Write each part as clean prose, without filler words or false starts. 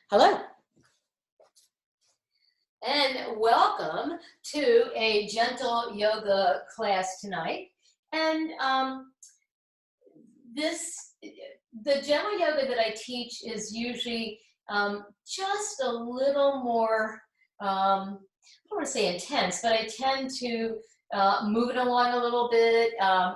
Hello, and welcome to a gentle yoga class tonight. And the gentle yoga that I teach is usually just a little more, I don't want to say intense, but I tend to move it along a little bit.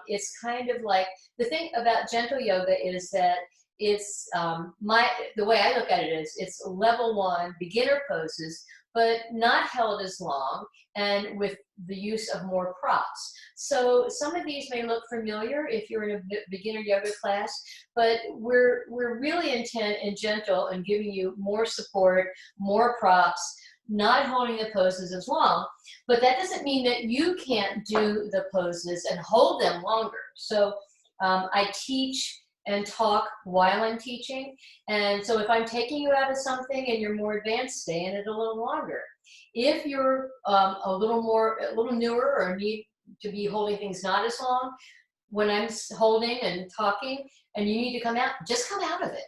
It's kind of like, the thing about gentle yoga is that it's the way I look at it is it's level 1 beginner poses, but not held as long and with the use of more props. So some of these may look familiar if you're in a beginner yoga class, but we're really intent and gentle and giving you more support, more props, not holding the poses as long. But that doesn't mean that you can't do the poses and hold them longer. So I teach and talk while I'm teaching. And so if I'm taking you out of something and you're more advanced, stay in it a little longer. If you're a little newer or need to be holding things not as long, when I'm holding and talking and you need to come out, just come out of it.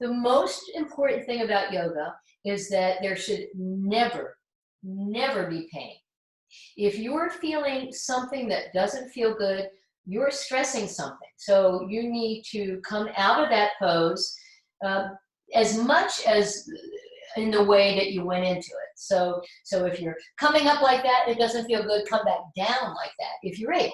The most important thing about yoga is that there should never be pain. If you're feeling something that doesn't feel good, you're stressing something. So you need to come out of that pose as much as in the way that you went into it. So if you're coming up like that, it doesn't feel good, come back down like that if you're able,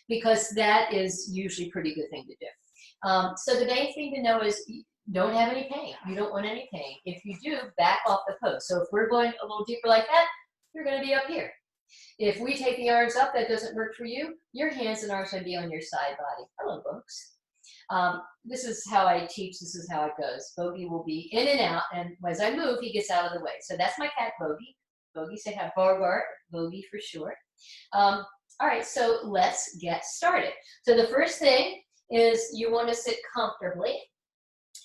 because that is usually a pretty good thing to do. So the main thing to know is don't have any pain. You don't want any pain. If you do, back off the pose. So if we're going a little deeper like that, you're going to be up here. If we take the arms up, that doesn't work for you, your hands and arms will be on your side body. Hello, folks. This is how I teach. This is how it goes. Bogey will be in and out, and as I move, he gets out of the way. So that's my cat, Bogey. Bogey, say hi, Bogart, Bogey for short. All right, so let's get started. So the first thing is you want to sit comfortably.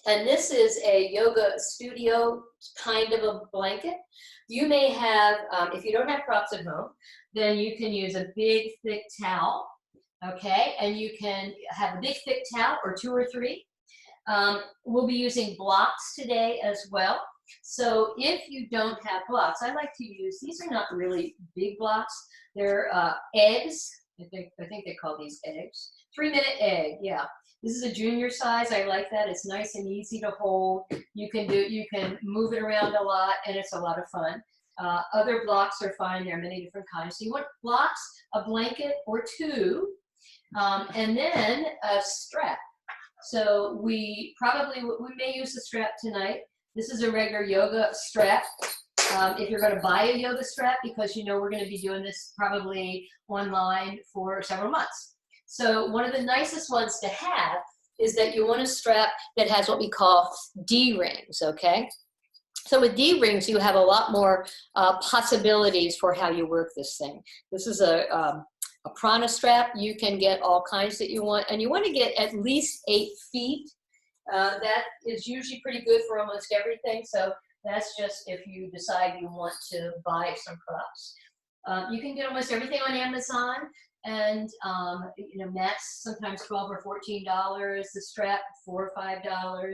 And this is a yoga studio kind of a blanket. You may have, if you don't have props at home, then you can use a big, thick towel, okay? And you can have a big, thick towel or 2 or 3. We'll be using blocks today as well. So if you don't have blocks, I like to use, these are not really big blocks. They're eggs. I think they call these eggs. 3-minute egg, yeah. This is a junior size. I like that. It's nice and easy to hold. You can move it around a lot, and it's a lot of fun. Other blocks are fine. There are many different kinds. So you want blocks, a blanket or 2, and then a strap. So we may use the strap tonight. This is a regular yoga strap. If you're going to buy a yoga strap, because you know we're going to be doing this probably online for several months. So one of the nicest ones to have is that you want a strap that has what we call D-rings, okay? So with D-rings, you have a lot more possibilities for how you work this thing. This is a prana strap. You can get all kinds that you want, and you want to get at least 8 feet. That is usually pretty good for almost everything, so that's just if you decide you want to buy some props. You can get almost everything on Amazon. And you know, mats sometimes $12 or $14. The strap $4 or $5.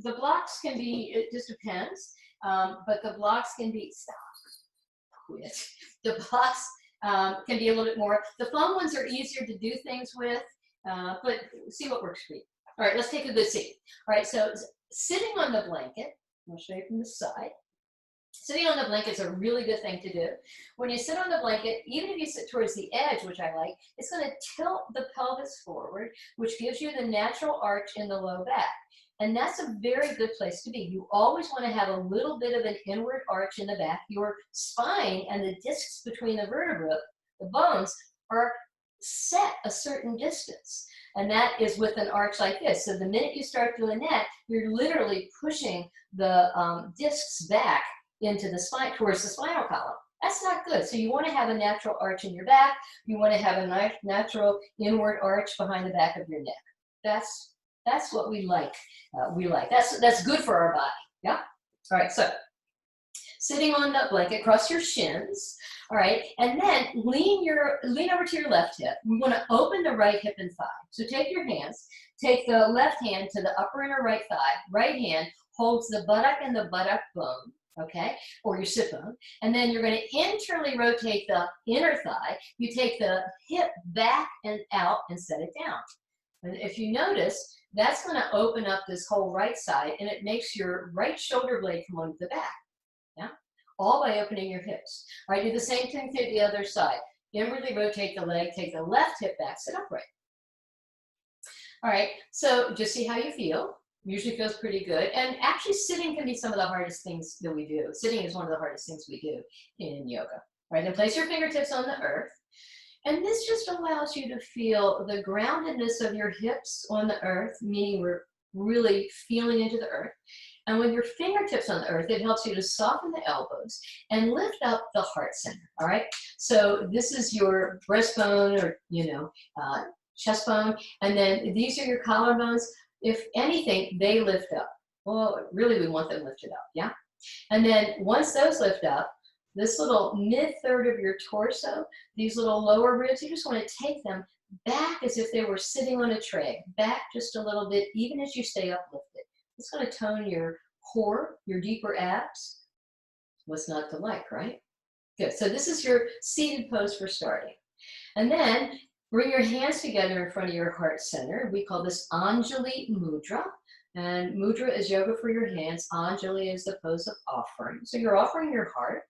The blocks can be, it just depends. But the blocks can be, The blocks can be a little bit more. The foam ones are easier to do things with, but see what works for you. All right, let's take a good seat. All right, so sitting on the blanket, I'll show you from the side. Sitting on the blanket is a really good thing to do. When you sit on the blanket, even if you sit towards the edge, which I like, it's going to tilt the pelvis forward, which gives you the natural arch in the low back. And that's a very good place to be. You always want to have a little bit of an inward arch in the back. Your spine and the discs between the vertebrae, the bones, are set a certain distance. And that is with an arch like this. So the minute you start doing that, you're literally pushing the discs back into the spine, towards the spinal column. That's not good. So you want to have a natural arch in your back. You want to have a nice natural inward arch behind the back of your neck. That's what we like. That's good for our body. Yeah. All right. So sitting on the blanket, cross your shins. All right, and then lean over to your left hip. We want to open the right hip and thigh. So take your hands, take the left hand to the upper inner right thigh, right hand, holds the buttock and the buttock bone, okay, or your sit bone, and then you're going to internally rotate the inner thigh. You take the hip back and out and set it down. And if you notice, that's going to open up this whole right side, and it makes your right shoulder blade come onto the back, yeah, all by opening your hips. All right, do the same thing to the other side. Inwardly rotate the leg, take the left hip back, sit upright. All right, so just see how you feel. Usually feels pretty good. And actually sitting can be some of the hardest things that we do. Sitting is one of the hardest things we do in yoga. All right, then place your fingertips on the earth. And this just allows you to feel the groundedness of your hips on the earth, meaning we're really feeling into the earth. And with your fingertips on the earth, it helps you to soften the elbows and lift up the heart center, all right? So this is your breastbone or, chest bone. And then these are your collarbones. If anything, they lift up. Well, really, we want them lifted up, yeah? And then once those lift up, this little mid-third of your torso, these little lower ribs, you just want to take them back as if they were sitting on a tray, back just a little bit, even as you stay uplifted. It's going to tone your core, your deeper abs. What's not to like, right? Good. So this is your seated pose for starting. And then bring your hands together in front of your heart center. We call this Anjali Mudra. And Mudra is yoga for your hands. Anjali is the pose of offering. So you're offering your heart.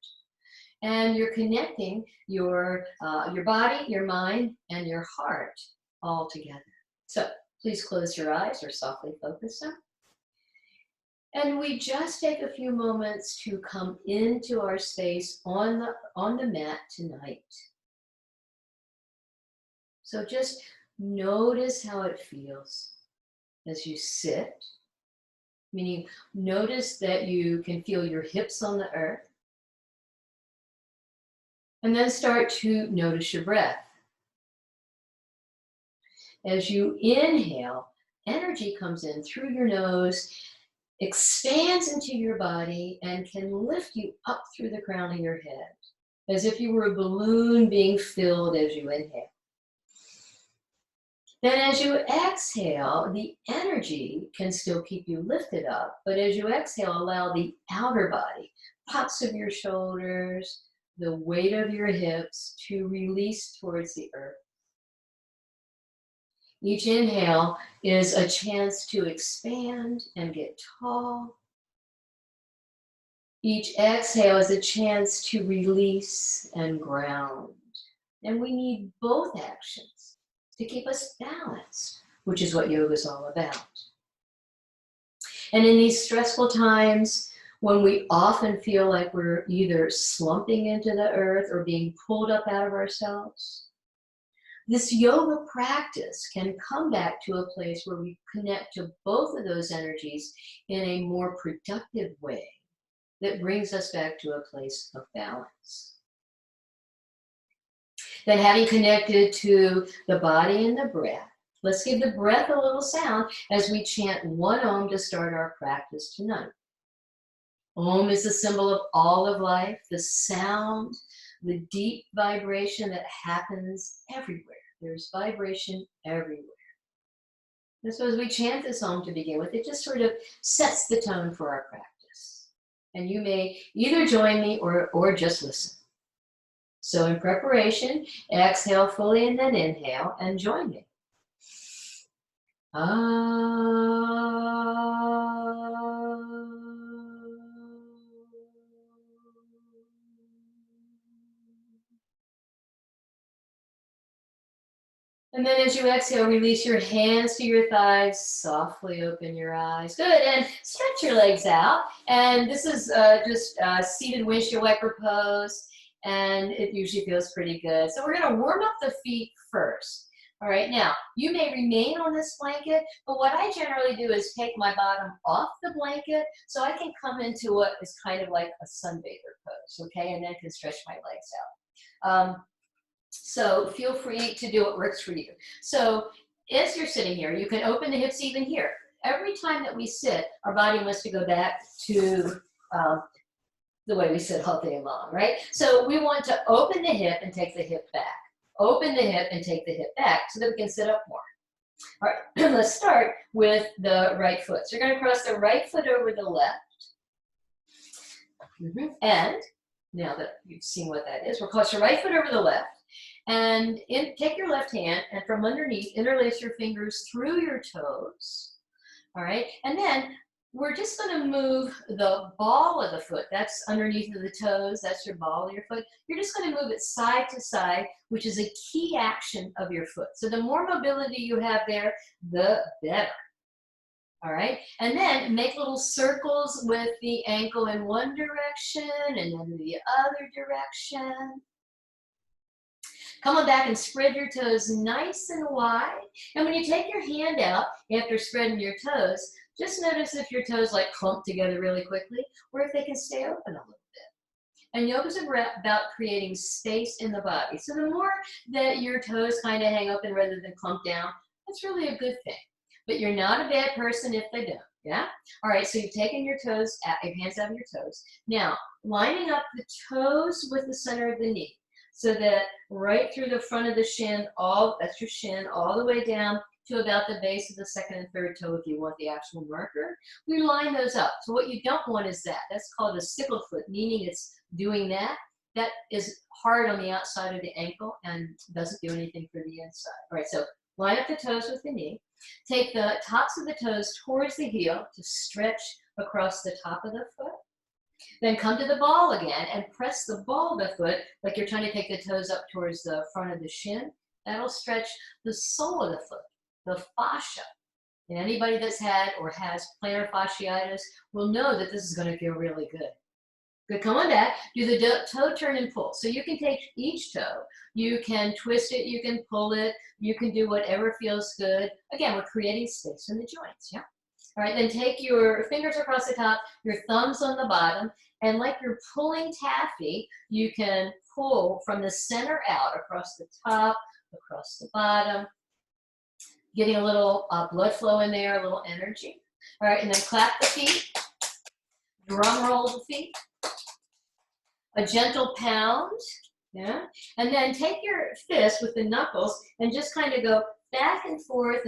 And you're connecting your body, your mind, and your heart all together. So please close your eyes or softly focus them. And we just take a few moments to come into our space on the mat tonight. So just notice how it feels as you sit, meaning notice that you can feel your hips on the earth. And then start to notice your breath. As you inhale, energy comes in through your nose, expands into your body, and can lift you up through the crown of your head, as if you were a balloon being filled as you inhale. Then as you exhale, the energy can still keep you lifted up, but as you exhale, allow the outer body, tops of your shoulders, the weight of your hips to release towards the earth. Each inhale is a chance to expand and get tall. Each exhale is a chance to release and ground. And we need both actions to keep us balanced, which is what yoga is all about. And in these stressful times, when we often feel like we're either slumping into the earth or being pulled up out of ourselves, this yoga practice can come back to a place where we connect to both of those energies in a more productive way that brings us back to a place of balance. Then having connected to the body and the breath, let's give the breath a little sound as we chant one Om to start our practice tonight. Om is the symbol of all of life, the sound, the deep vibration that happens everywhere. There's vibration everywhere. And so as we chant this Om to begin with, it just sort of sets the tone for our practice. And you may either join me or just listen. So in preparation, exhale fully and then inhale and join me. And then as you exhale, release your hands to your thighs, softly open your eyes. Good, and stretch your legs out. And this is just seated windshield wiper pose, and it usually feels pretty good. So we're gonna warm up the feet first. All right, now, you may remain on this blanket, but what I generally do is take my bottom off the blanket so I can come into what is kind of like a sunbather pose, okay? And then can stretch my legs out. So feel free to do what works for you. So as you're sitting here, you can open the hips even here. Every time that we sit, our body wants to go back to the way we sit all day long, right? So we want to open the hip and take the hip back. Open the hip and take the hip back so that we can sit up more. All right, let's start with the right foot. So you're going to cross the right foot over the left. And now that you've seen what that is, we'll cross your right foot over the left. And take your left hand and from underneath, interlace your fingers through your toes. All right, and then we're just going to move the ball of the foot. That's underneath of the toes. That's your ball of your foot. You're just going to move it side to side, which is a key action of your foot. So the more mobility you have there, the better. All right, and then make little circles with the ankle in one direction and then the other direction. Come on back and spread your toes nice and wide. And when you take your hand out after spreading your toes, just notice if your toes like clump together really quickly or if they can stay open a little bit. And yoga is about creating space in the body. So the more that your toes kind of hang open rather than clump down, that's really a good thing. But you're not a bad person if they don't, yeah? All right, so you've taken your toes, your hands out of your toes. Now, lining up the toes with the center of the knee. So that right through the front of the shin, that's your shin, all the way down to about the base of the second and third toe if you want the actual marker. We line those up. So what you don't want is that. That's called a sickle foot, meaning it's doing that. That is hard on the outside of the ankle and doesn't do anything for the inside. All right, so line up the toes with the knee. Take the tops of the toes towards the heel to stretch across the top of the foot. Then come to the ball again and press the ball of the foot like you're trying to take the toes up towards the front of the shin. That'll stretch the sole of the foot, the fascia. And anybody that's had or has plantar fasciitis will know that this is going to feel really good. Good, come on back. Do the toe turn and pull. So you can take each toe. You can twist it. You can pull it. You can do whatever feels good. Again, we're creating space in the joints, yeah? All right, then take your fingers across the top, your thumbs on the bottom, and like you're pulling taffy, you can pull from the center out across the top, across the bottom, getting a little blood flow in there, a little energy. All right, and then clap the feet, drum roll the feet, a gentle pound, yeah? And then take your fist with the knuckles and just kind of go back and forth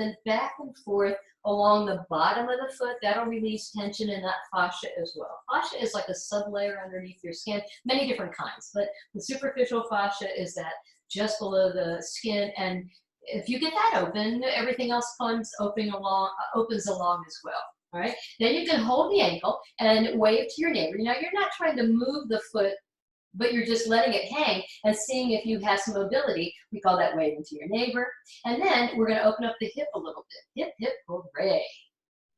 along the bottom of the foot. That'll release tension in that fascia as well. Fascia is like a sublayer underneath your skin, many different kinds, but the superficial fascia is that just below the skin, and if you get that open, everything else opens along as well. All right, then you can hold the ankle and wave to your neighbor. Now you're not trying to move the foot, but you're just letting it hang and seeing if you have some mobility. We call that waving to your neighbor. And then we're going to open up the hip a little bit. Hip, hip, hooray.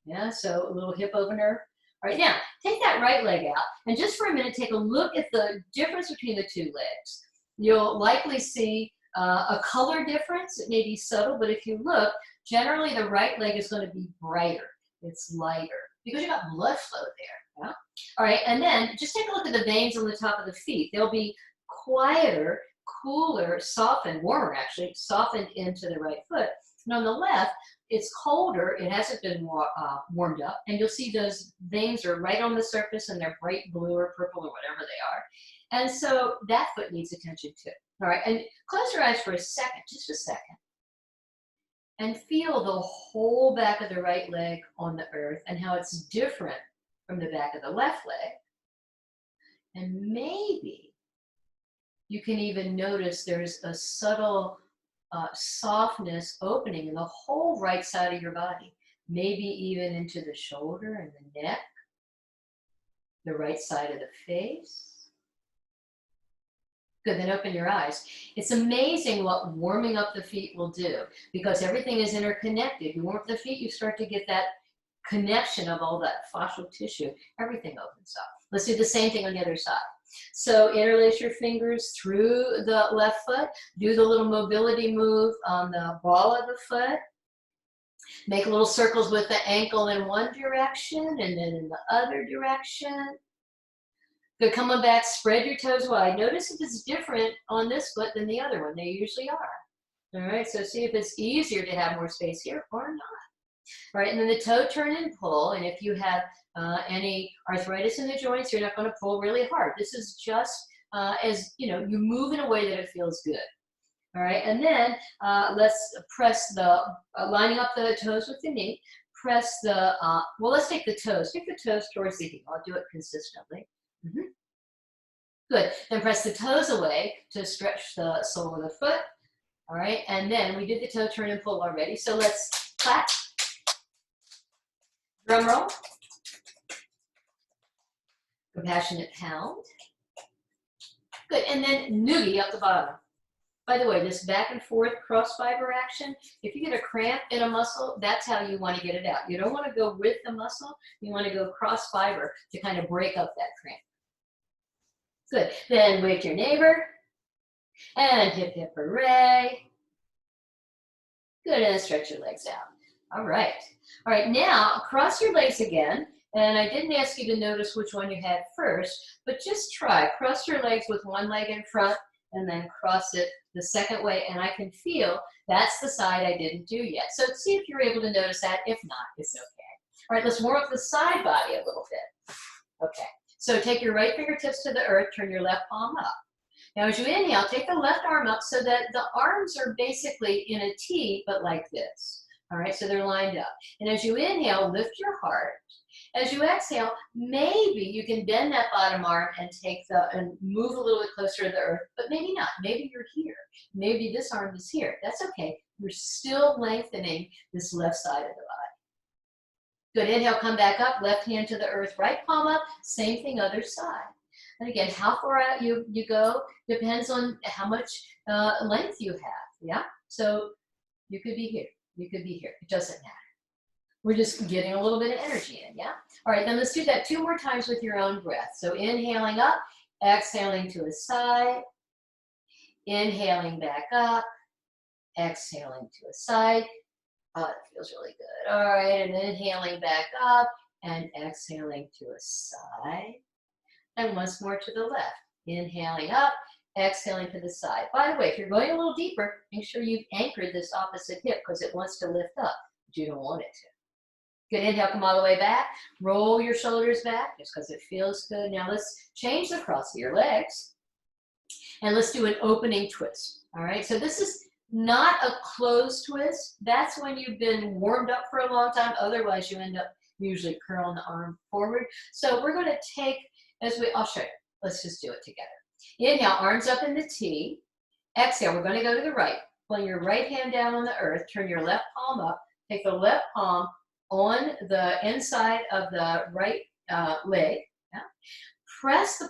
Yeah, so a little hip opener. All right, now take that right leg out and just for a minute take a look at the difference between the two legs. You'll likely see a color difference. It may be subtle, but if you look, generally the right leg is going to be brighter. It's lighter because you got blood flow there. Yeah? All right, and then just take a look at the veins on the top of the feet. They'll be quieter, cooler, softened, warmer actually, softened into the right foot. And on the left, it's colder, it hasn't been warmed up, and you'll see those veins are right on the surface and they're bright blue or purple or whatever they are. And so that foot needs attention too. All right, and close your eyes for a second, just a second. And feel the whole back of the right leg on the earth and how it's different from the back of the left leg. And maybe you can even notice there's a subtle softness opening in the whole right side of your body, maybe even into the shoulder and the neck, the right side of the face. Good, then open your eyes. It's amazing what warming up the feet will do because everything is interconnected. You warm up the feet, you start to get that connection of all that fascial tissue. Everything opens up. Let's do the same thing on the other side. So interlace your fingers through the left foot. Do the little mobility move on the ball of the foot. Make little circles with the ankle in one direction and then in the other direction. Good, come on back, spread your toes wide. Notice if it's different on this foot than the other one. They usually are. All right, so see if it's easier to have more space here or not. All right, and then the toe turn and pull. And if you have any arthritis in the joints, you're not going to pull really hard. This is just as, you know, you move in a way that it feels good. All right, and then let's press the, lining up the toes with the knee, press the, well, let's take the toes. Take the toes towards the heel. I'll do it consistently. Good. Then press the toes away to stretch the sole of the foot. All right, and then we did the toe turn and pull already. So let's clap, drum roll, compassionate pound. Good, and then noogie up the bottom. By the way, this back and forth cross fiber action, if you get a cramp in a muscle, that's how you want to get it out. You don't want to go with the muscle, you want to go cross fiber to kind of break up that cramp. Good, then wave to your neighbor, and hip hip hooray. Good, and stretch your legs out. All right, now cross your legs again. And I didn't ask you to notice which one you had first, but just try. Cross your legs with one leg in front and then cross it the second way. And I can feel that's the side I didn't do yet. So see if you're able to notice that. If not, it's okay. All right, let's warm up the side body a little bit. Okay, so take your right fingertips to the earth, turn your left palm up. Now as you inhale, take the left arm up so that the arms are basically in a T, but like this. All right, so they're lined up. And as you inhale, lift your heart. As you exhale, maybe you can bend that bottom arm and and move a little bit closer to the earth, but maybe not. Maybe you're here. Maybe this arm is here. That's okay. You're still lengthening this left side of the body. Good, inhale, come back up, left hand to the earth, right palm up, same thing, other side. And again, how far out you go depends on how much length you have, yeah? So you could be here, you could be here, it doesn't matter. We're just getting a little bit of energy in, yeah? All right, then let's do that 2 more times with your own breath. So inhaling up, exhaling to a side, inhaling back up, exhaling to a side. Oh, that feels really good. All right, and inhaling back up and exhaling to a side. And once more to the left. Inhaling up, exhaling to the side. By the way, if you're going a little deeper, make sure you've anchored this opposite hip because it wants to lift up, but you don't want it to. Good, inhale, come all the way back. Roll your shoulders back just because it feels good. Now let's change the cross of your legs. And let's do an opening twist. All right, so this is not a closed twist. That's when you've been warmed up for a long time. Otherwise, you end up usually curling the arm forward. So we're going to take, I'll show you. Let's just do it together. Inhale, arms up in the T. Exhale, we're going to go to the right. Pull your right hand down on the earth. Turn your left palm up. Take the left palm on the inside of the right leg. Yeah. Press the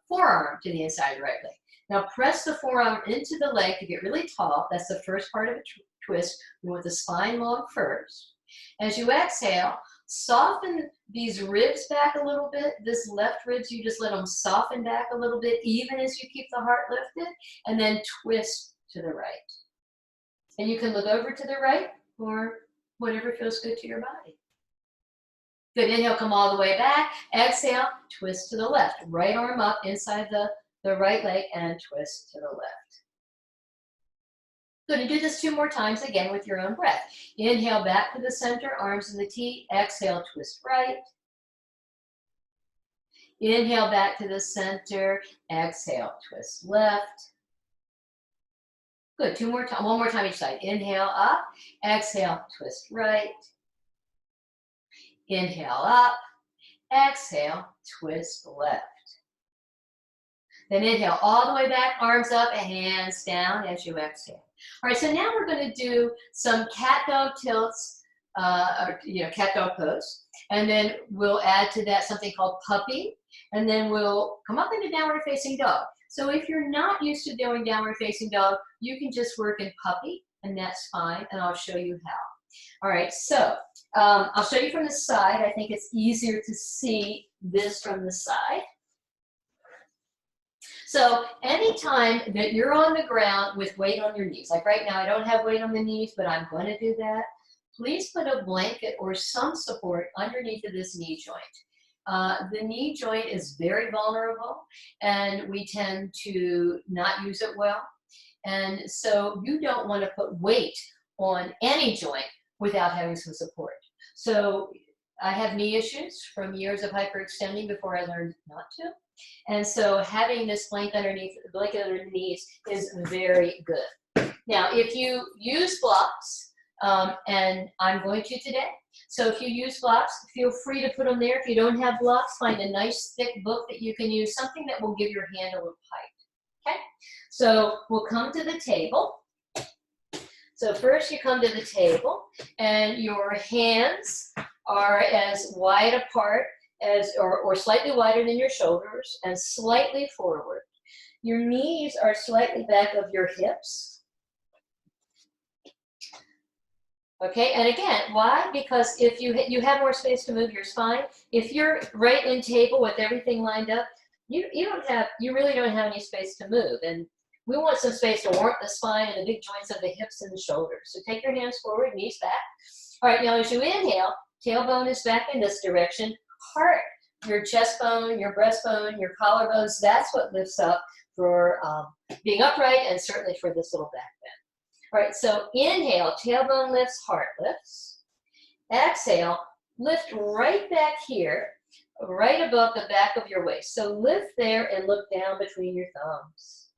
forearm to the inside of the right leg. Now press the forearm into the leg to get really tall. That's the first part of a twist. We want the spine long first. As you exhale, soften these ribs back a little bit. This left ribs, you just let them soften back a little bit, even as you keep the heart lifted, and then twist to the right. And you can look over to the right or whatever feels good to your body. Good, inhale, come all the way back. Exhale, twist to the left. Right arm up inside the right leg and twist to the left. Good, and do this 2 more times again with your own breath. Inhale back to the center, arms in the T. Exhale, twist right. Inhale back to the center. Exhale, twist left. Good, 2 more times, 1 more time each side. Inhale up, exhale, twist right. Inhale up, exhale, twist left. Then inhale all the way back, arms up, hands down as you exhale. All right, so now we're going to do some cat dog tilts, cat dog pose. And then we'll add to that something called puppy. And then we'll come up into downward facing dog. So if you're not used to doing downward facing dog, you can just work in puppy, and that's fine, and I'll show you how. All right, so I'll show you from the side. I think it's easier to see this from the side. So anytime that you're on the ground with weight on your knees, like right now I don't have weight on the knees, but I'm going to do that, please put a blanket or some support underneath of this knee joint. The knee joint is very vulnerable and we tend to not use it well. And so you don't want to put weight on any joint without having some support. So I have knee issues from years of hyperextending before I learned not to. And so having this blanket underneath the knees is very good. Now, if you use blocks, and I'm going to today, so if you use blocks, feel free to put them there. If you don't have blocks, find a nice thick book that you can use, something that will give your hand a little height. Okay? So we'll come to the table. So first you come to the table, and your hands are as wide apart as, or slightly wider than your shoulders, and slightly forward. Your knees are slightly back of your hips. Okay, and again, why? Because if you have more space to move your spine. If you're right in table with everything lined up, you really don't have any space to move. And we want some space to warm the spine and the big joints of the hips and the shoulders. So take your hands forward, knees back. All right, now as you inhale, tailbone is back in this direction. Heart, your chest bone, your breastbone, your collarbones, that's what lifts up for being upright and certainly for this little back bend. All right, so inhale, tailbone lifts, heart lifts. Exhale, lift right back here, right above the back of your waist. So lift there and look down between your thumbs.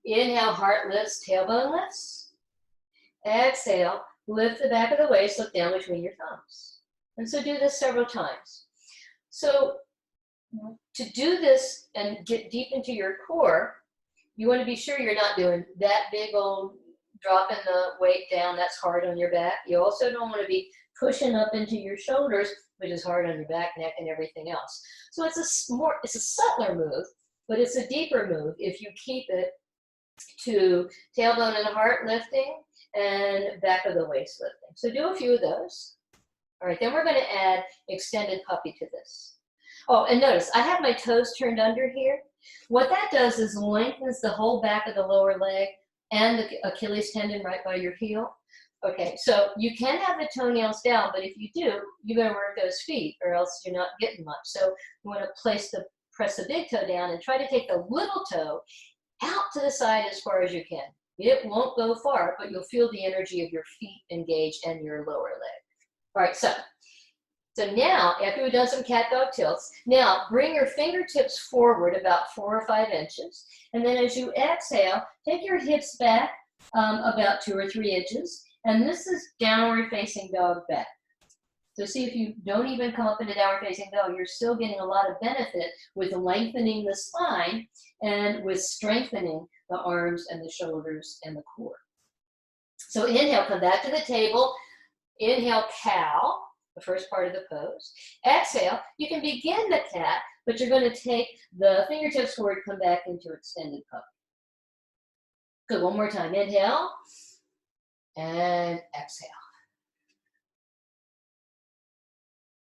Inhale, heart lifts, tailbone lifts. Exhale, lift the back of the waist, look down between your thumbs. And so do this several times. So to do this and get deep into your core, you want to be sure you're not doing that big old dropping the weight down, that's hard on your back. You also don't want to be pushing up into your shoulders, which is hard on your back, neck, and everything else. So it's a subtler move, but it's a deeper move if you keep it to tailbone and heart lifting and back of the waist lifting. So do a few of those. All right, then we're going to add extended puppy to this. Oh, and notice, I have my toes turned under here. What that does is lengthens the whole back of the lower leg and the Achilles tendon right by your heel. Okay, so you can have the toenails down, but if you do, you better work those feet or else you're not getting much. So you want to press the big toe down and try to take the little toe out to the side as far as you can. It won't go far, but you'll feel the energy of your feet engaged and your lower leg. All right, so now, after we've done some cat-dog tilts, now bring your fingertips forward about 4 or 5 inches. And then as you exhale, take your hips back about 2 or 3 inches. And this is downward facing dog back. So see, if you don't even come up into downward facing dog, you're still getting a lot of benefit with lengthening the spine and with strengthening the arms and the shoulders and the core. So inhale, come back to the table. Inhale, cow, the first part of the pose. Exhale, you can begin the cat, but you're going to take the fingertips forward, come back into extended puppy. Good, one more time. Inhale and exhale.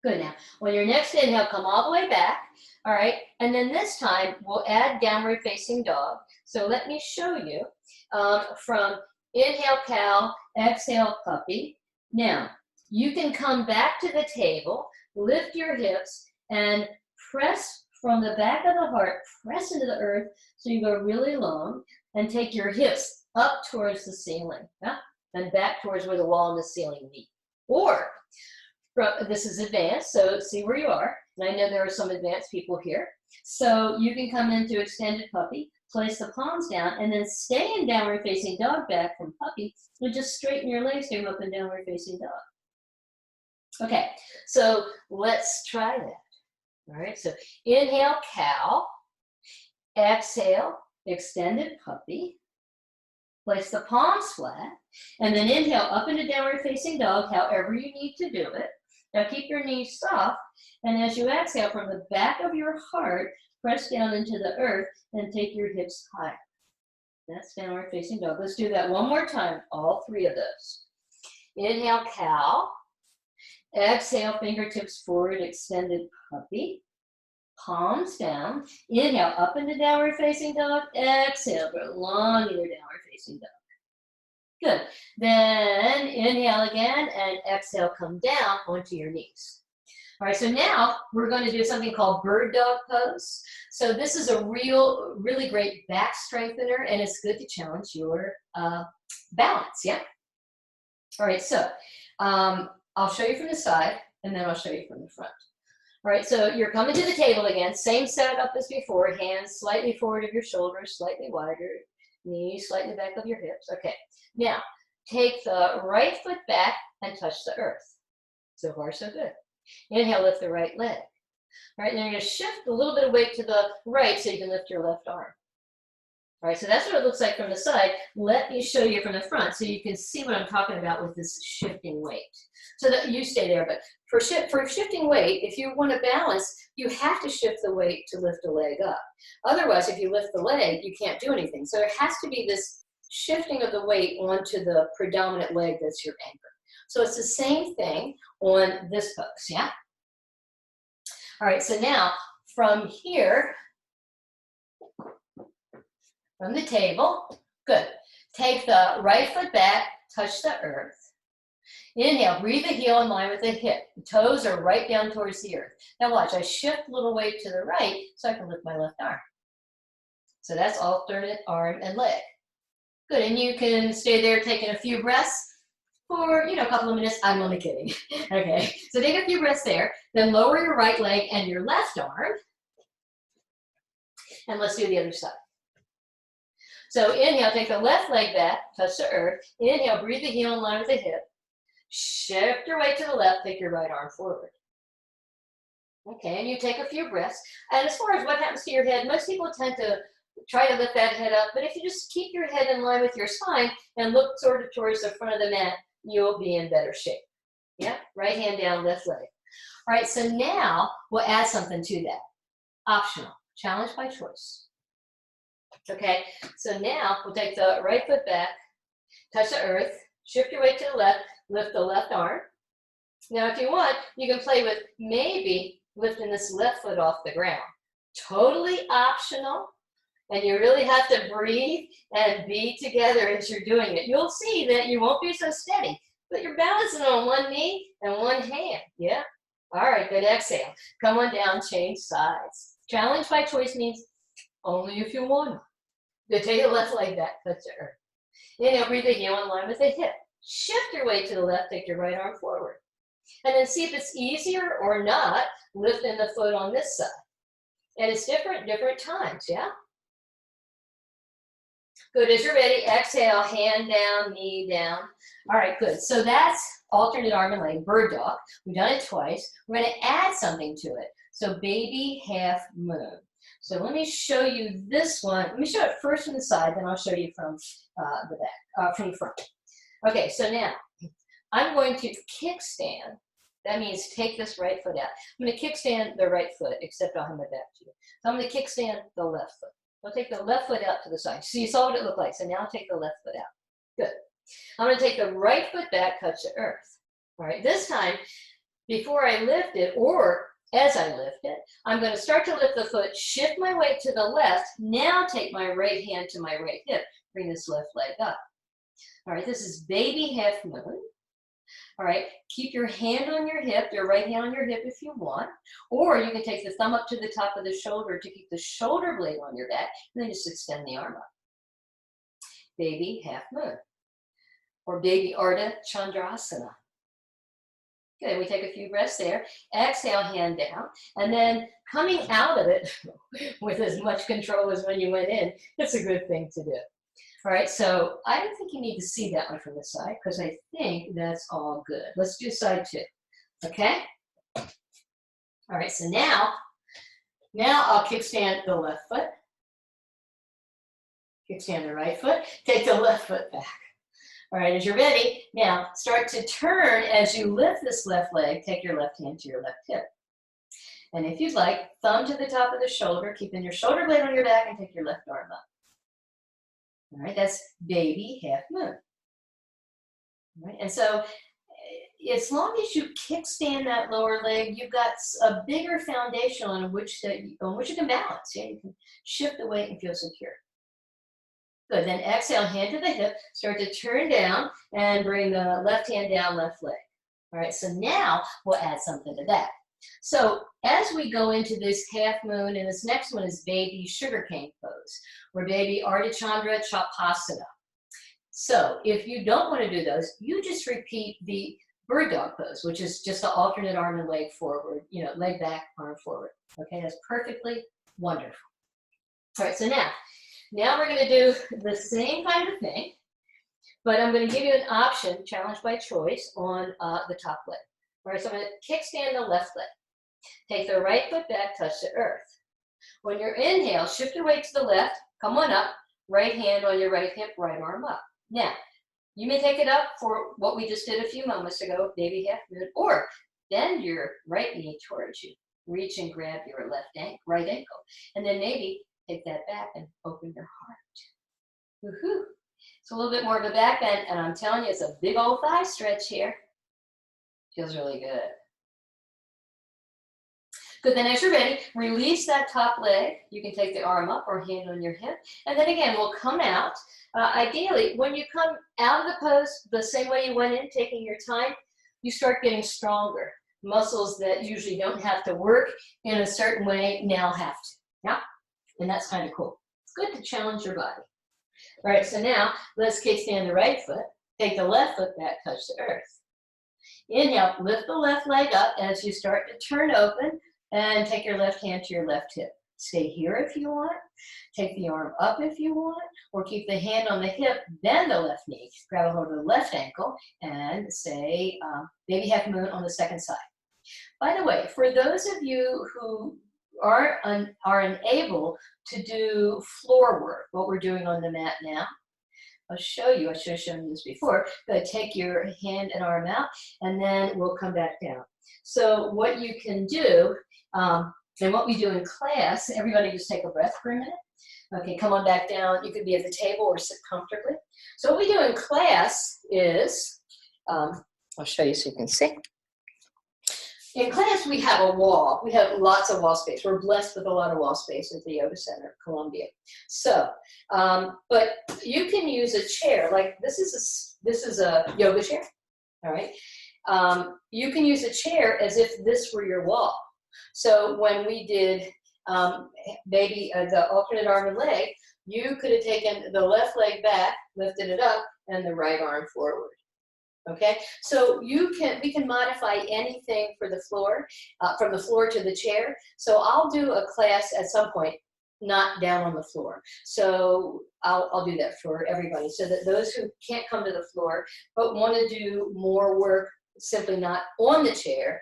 Good, now, on your next inhale, come all the way back, all right? And then this time, we'll add downward facing dog. So let me show you from inhale, cow, exhale, puppy. Now, you can come back to the table, lift your hips, and press from the back of the heart, press into the earth so you go really long, and take your hips up towards the ceiling, yeah? And back towards where the wall and the ceiling meet. Or, this is advanced, so see where you are. And I know there are some advanced people here. So you can come into extended puppy, place the palms down, and then stay in downward facing dog back from puppy, and just straighten your legs here up in downward facing dog. Okay, so let's try that. All right, so inhale, cow. Exhale, extended puppy. Place the palms flat, and then inhale up into downward facing dog, however you need to do it. Now keep your knees soft, and as you exhale from the back of your heart, press down into the earth and take your hips high. That's downward facing dog. Let's do that one more time, all 3 of those. Inhale, cow. Exhale, fingertips forward, extended puppy. Palms down. Inhale, up into downward facing dog. Exhale, go long into downward facing dog. Good. Then inhale again and exhale, come down onto your knees. All right, so now we're going to do something called bird dog pose. So this is a really great back strengthener, and it's good to challenge your balance, yeah? All right, so I'll show you from the side. and then I'll show you from the front. All right, so you're coming to the table again, same setup as before, hands slightly forward of your shoulders, slightly wider, knees slightly back of your hips. Okay, now take the right foot back and touch the earth. So far, so good. Inhale, lift the right leg. All right, now you're going to shift a little bit of weight to the right so you can lift your left arm. All right, so that's what it looks like from the side. Let me show you from the front so you can see what I'm talking about with this shifting weight. So that you stay there, but for shifting weight, if you want to balance, you have to shift the weight to lift the leg up. Otherwise, if you lift the leg, you can't do anything. So there has to be this shifting of the weight onto the predominant leg that's your anchor. So it's the same thing on this pose, yeah? All right, so now from here, from the table, good. Take the right foot back, touch the earth. Inhale, breathe the heel in line with the hip. The toes are right down towards the earth. Now watch, I shift a little weight to the right so I can lift my left arm. So that's alternate arm and leg. Good, and you can stay there taking a few breaths for, a couple of minutes. I'm only kidding. Okay, so take a few breaths there, then lower your right leg and your left arm. And let's do the other side. So inhale, take the left leg back, touch the earth. Inhale, breathe the heel in line with the hip. Shift your weight to the left, take your right arm forward. Okay, and you take a few breaths. And as far as what happens to your head, most people tend to try to lift that head up, but if you just keep your head in line with your spine and look sort of towards the front of the mat, you'll be in better shape. Yeah, right hand down, left leg. All right, so now we'll add something to that. Optional, challenge by choice. Okay, so now we'll take the right foot back, touch the earth, shift your weight to the left, lift the left arm. Now if you want, you can play with maybe lifting this left foot off the ground. Totally optional, and you really have to breathe and be together as you're doing it. You'll see that you won't be so steady, but you're balancing on one knee and one hand, yeah? All right, good, exhale. Come on down, change sides. Challenge by choice means only if you want to. Good, take the left leg back, touch the earth. Inhale, breathe the heel in line with the hip. Shift your weight to the left, take your right arm forward. And then see if it's easier or not, lifting the foot on this side. And it's different times, yeah? Good, as you're ready, exhale, hand down, knee down. All right, good. So that's alternate arm and leg, bird dog. We've done it twice. We're gonna add something to it. So baby half moon. So let me show you this one. Let me show it first from the side, then I'll show you from the back, from the front. Okay, so now I'm going to kickstand. That means take this right foot out. I'm going to kickstand the right foot, except I'll have my back to you. So I'm going to kickstand the left foot. I'll take the left foot out to the side. So you saw what it looked like. So now I'll take the left foot out. Good. I'm going to take the right foot back, touch the earth. All right, this time, before I lift it, or as I lift it, I'm going to start to lift the foot, shift my weight to the left, now take my right hand to my right hip, bring this left leg up. All right, this is baby half moon. All right, keep your hand on your hip, your right hand on your hip if you want, or you can take the thumb up to the top of the shoulder to keep the shoulder blade on your back, and then just extend the arm up. Baby half moon, or baby Ardha Chandrasana. Okay, we take a few breaths there. Exhale, hand down, and then coming out of it with as much control as when you went in, it's a good thing to do. All right, so I don't think you need to see that one from the side because I think that's all good. Let's do side two, okay? All right, so now I'll kickstand the left foot, kickstand the right foot, take the left foot back. All right, as you're ready, now start to turn as you lift this left leg, take your left hand to your left hip. And if you'd like, thumb to the top of the shoulder, keeping your shoulder blade on your back and take your left arm up. All right, that's baby half moon. All right, and so as long as you kickstand that lower leg, you've got a bigger foundation on which you can balance. Yeah, you can shift the weight and feel secure. Good, then exhale, hand to the hip, start to turn down and bring the left hand down, left leg. All right, so now we'll add something to that. So as we go into this half moon, and this next one is baby sugarcane pose, or baby Ardha Chandra Chapasana. So if you don't want to do those, you just repeat the bird dog pose, which is just the alternate arm and leg forward, you know, leg back, arm forward. Okay, that's perfectly wonderful. All right, so now we're going to do the same kind of thing, but I'm going to give you an option, challenge by choice, on the top leg. All right, so I'm going to kickstand the left leg. Take the right foot back, touch the earth. When you're inhale, shift your weight to the left, come on up, right hand on your right hip, right arm up. Now, you may take it up for what we just did a few moments ago, baby half moon, or bend your right knee towards you. Reach and grab your right ankle, and then maybe take that back and open your heart. Woohoo! It's a little bit more of a back bend, and I'm telling you, it's a big old thigh stretch here. Feels really good. Good, then as you're ready, release that top leg. You can take the arm up or hand on your hip. And then again, we'll come out. Ideally, when you come out of the pose, the same way you went in, taking your time, you start getting stronger. Muscles that usually don't have to work in a certain way now have to. Yeah, and that's kind of cool. It's good to challenge your body. All right, so now let's kickstand the right foot. Take the left foot back, touch the earth. Inhale, lift the left leg up as you start to turn open. And take your left hand to your left hip. Stay here if you want. Take the arm up if you want, or keep the hand on the hip, bend the left knee, grab a hold of the left ankle, and say baby half moon on the second side. By the way, for those of you who are unable to do floor work, what we're doing on the mat now, I'll show you. I should have shown you this before. But take your hand and arm out, and then we'll come back down. So what you can do, and what we do in class, everybody just take a breath for a minute. Okay, come on back down. You could be at the table or sit comfortably. So what we do in class is, I'll show you so you can see. In class, we have a wall. We have lots of wall space. We're blessed with a lot of wall space at the Yoga Center at Columbia. So, but you can use a chair. Like this is a yoga chair, all right? You can use a chair as if this were your wall. So when we did the alternate arm and leg, you could have taken the left leg back, lifted it up, and the right arm forward. Okay, so we can modify anything for the floor, from the floor to the chair. So I'll do a class at some point, not down on the floor. So I'll do that for everybody, so that those who can't come to the floor but want to do more work, simply not on the chair,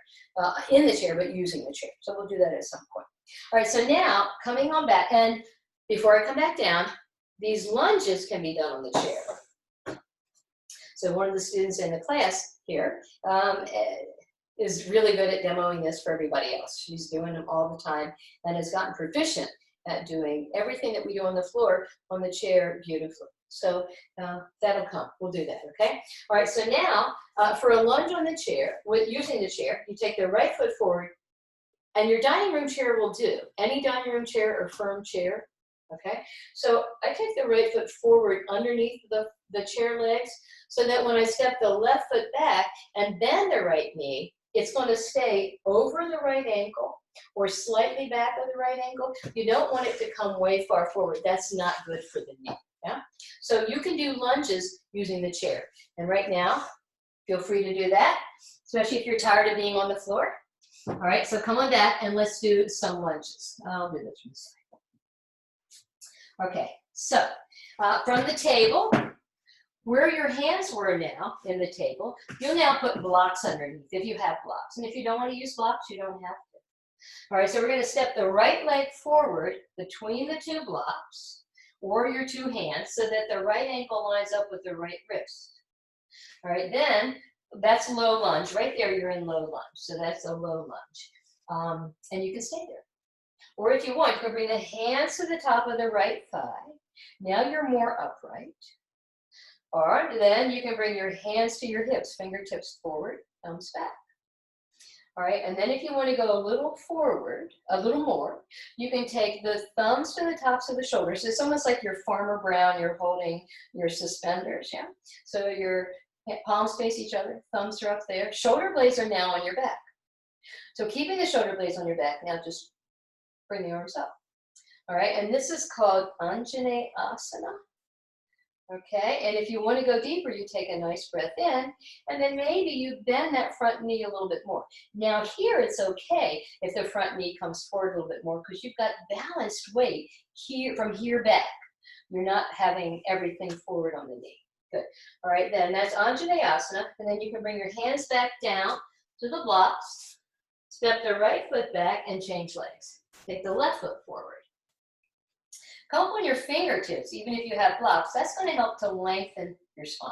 in the chair, but using the chair. So we'll do that at some point. All right, so now coming on back, and before I come back down, these lunges can be done on the chair. So one of the students in the class here is really good at demoing this for everybody else. She's doing them all the time and has gotten proficient at doing everything that we do on the floor, on the chair, beautifully. So that'll come. We'll do that, okay? All right, so now for a lunge on the chair, using the chair, you take the right foot forward, and your dining room chair will do. Any dining room chair or firm chair, okay? So I take the right foot forward underneath the chair legs, so that when I step the left foot back and bend the right knee, it's going to stay over the right ankle or slightly back of the right ankle. You don't want it to come way far forward. That's not good for the knee. Yeah? So you can do lunges using the chair. And right now, feel free to do that, especially if you're tired of being on the floor. All right, so come on back and let's do some lunges. I'll do this from this side. Okay, so from the table, where your hands were now in the table, you'll now put blocks underneath if you have blocks. And if you don't want to use blocks, you don't have to. All right, so we're going to step the right leg forward between the two blocks or your two hands so that the right ankle lines up with the right wrist. All right, then that's low lunge. Right there, you're in low lunge. So that's a low lunge. And you can stay there. Or if you want, you can bring the hands to the top of the right thigh. Now you're more upright. Or then you can bring your hands to your hips, fingertips forward, thumbs back. All right, and then if you want to go a little forward, a little more, you can take the thumbs to the tops of the shoulders. It's almost like you're Farmer Brown, you're holding your suspenders, yeah? So your palms face each other, thumbs are up there. Shoulder blades are now on your back. So keeping the shoulder blades on your back, now just bring the arms up. All right, and this is called Anjaneyasana. Okay, and if you want to go deeper, you take a nice breath in, and then maybe you bend that front knee a little bit more. Now here it's okay if the front knee comes forward a little bit more because you've got balanced weight here from here back. You're not having everything forward on the knee. Good. All right, then that's Anjaneyasana, and then you can bring your hands back down to the blocks, step the right foot back, and change legs. Take the left foot forward. Come up on your fingertips, even if you have blocks. That's going to help to lengthen your spine.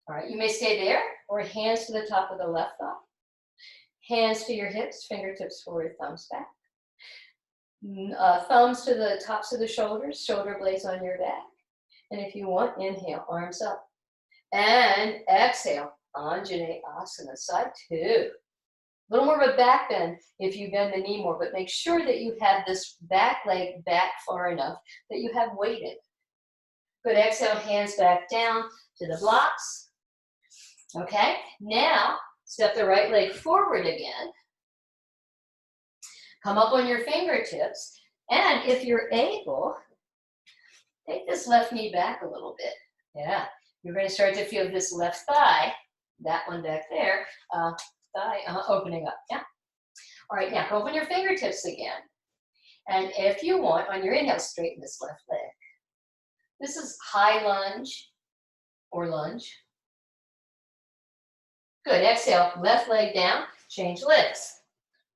All right, you may stay there, or hands to the top of the left thigh. Hands to your hips, fingertips forward, thumbs back. Thumbs to the tops of the shoulders, shoulder blades on your back. And if you want, inhale, arms up. And exhale, Anjaneyasana, side two. A little more of a back bend if you bend the knee more, but make sure that you have this back leg back far enough that you have weight in it. Good, exhale, hands back down to the blocks. Okay, now step the right leg forward again. Come up on your fingertips, and if you're able, take this left knee back a little bit. Yeah, you're going to start to feel this left thigh, that one back there, thigh opening up. Yeah. All right, now open your fingertips again. And if you want, on your inhale, straighten this left leg. This is high lunge or lunge. Good, exhale, left leg down, change legs.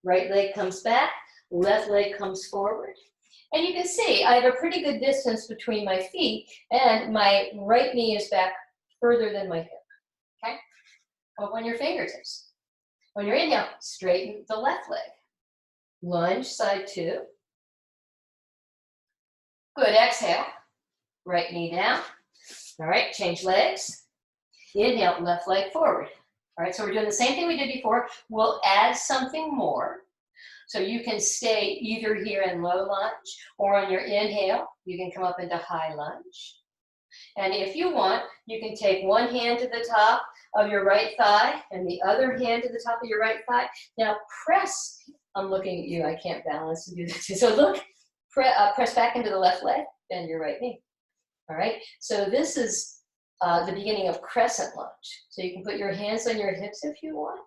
Right leg comes back, left leg comes forward. And you can see I have a pretty good distance between my feet, and my right knee is back further than my hip. Okay? Come up on your fingertips. On your inhale, straighten the left leg. Lunge, side two. Good, exhale. Right knee down. All right, change legs. Inhale, left leg forward. All right, so we're doing the same thing we did before. We'll add something more. So you can stay either here in low lunge, or on your inhale, you can come up into high lunge. And if you want, you can take one hand to the top of your right thigh and the other hand to the top of your right thigh. Now press, I'm looking at you, I can't balance and do this. So look, press back into the left leg, bend your right knee. All right, so this is the beginning of crescent lunge. So you can put your hands on your hips if you want.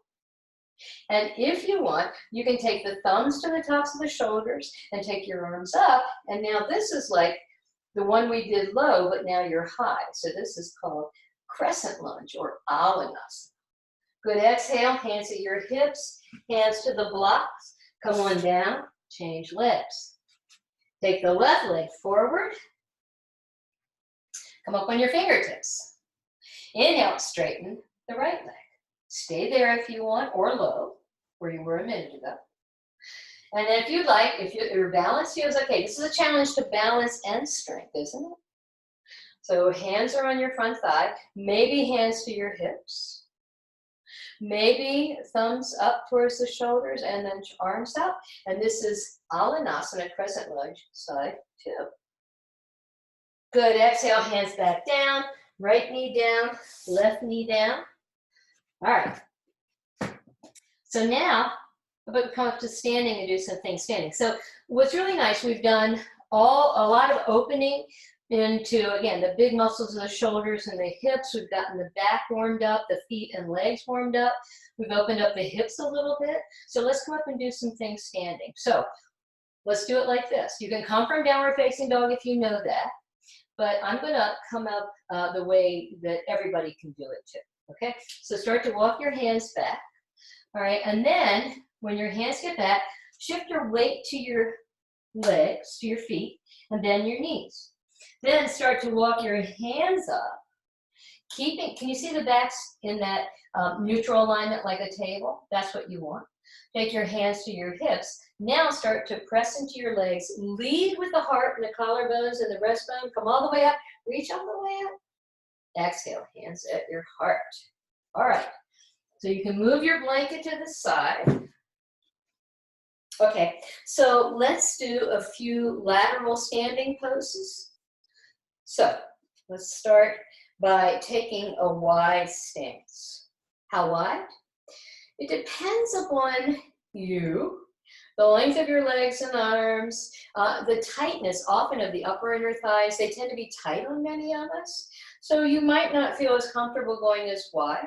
And if you want, you can take the thumbs to the tops of the shoulders and take your arms up. And now this is like the one we did low, but now you're high. So this is called crescent lunge or illiness. Good, exhale, hands at your hips, hands to the blocks. Come on down, change legs. Take the left leg forward. Come up on your fingertips. Inhale, straighten the right leg. Stay there if you want, or low, where you were a minute ago. And if you'd like, if your balance feels okay, this is a challenge to balance and strength, isn't it? So hands are on your front thigh, maybe hands to your hips. Maybe thumbs up towards the shoulders and then arms up. And this is Allanasana, crescent lunge, side two. Good, exhale, hands back down, right knee down, left knee down. All right. So now, I'm going to come up to standing and do some things standing. So what's really nice, we've done a lot of opening into, again, the big muscles of the shoulders and the hips. We've gotten the back warmed up, the feet and legs warmed up. We've opened up the hips a little bit. So let's come up and do some things standing. So let's do it like this. You can come from downward facing dog if you know that, but I'm going to come up the way that everybody can do it too. Okay, so start to walk your hands back. All right, and then when your hands get back, shift your weight to your legs, to your feet, and then your knees. Then start to walk your hands up. Can you see the backs in that neutral alignment like a table? That's what you want. Take your hands to your hips. Now start to press into your legs. Lead with the heart and the collarbones and the breastbone. Come all the way up. Reach all the way up. Exhale, hands at your heart. All right, so you can move your blanket to the side. Okay, so let's do a few lateral standing poses. So let's start by taking a wide stance. How wide? It depends upon you. The length of your legs and arms, the tightness often of the upper inner thighs, they tend to be tight on many of us. So you might not feel as comfortable going as wide.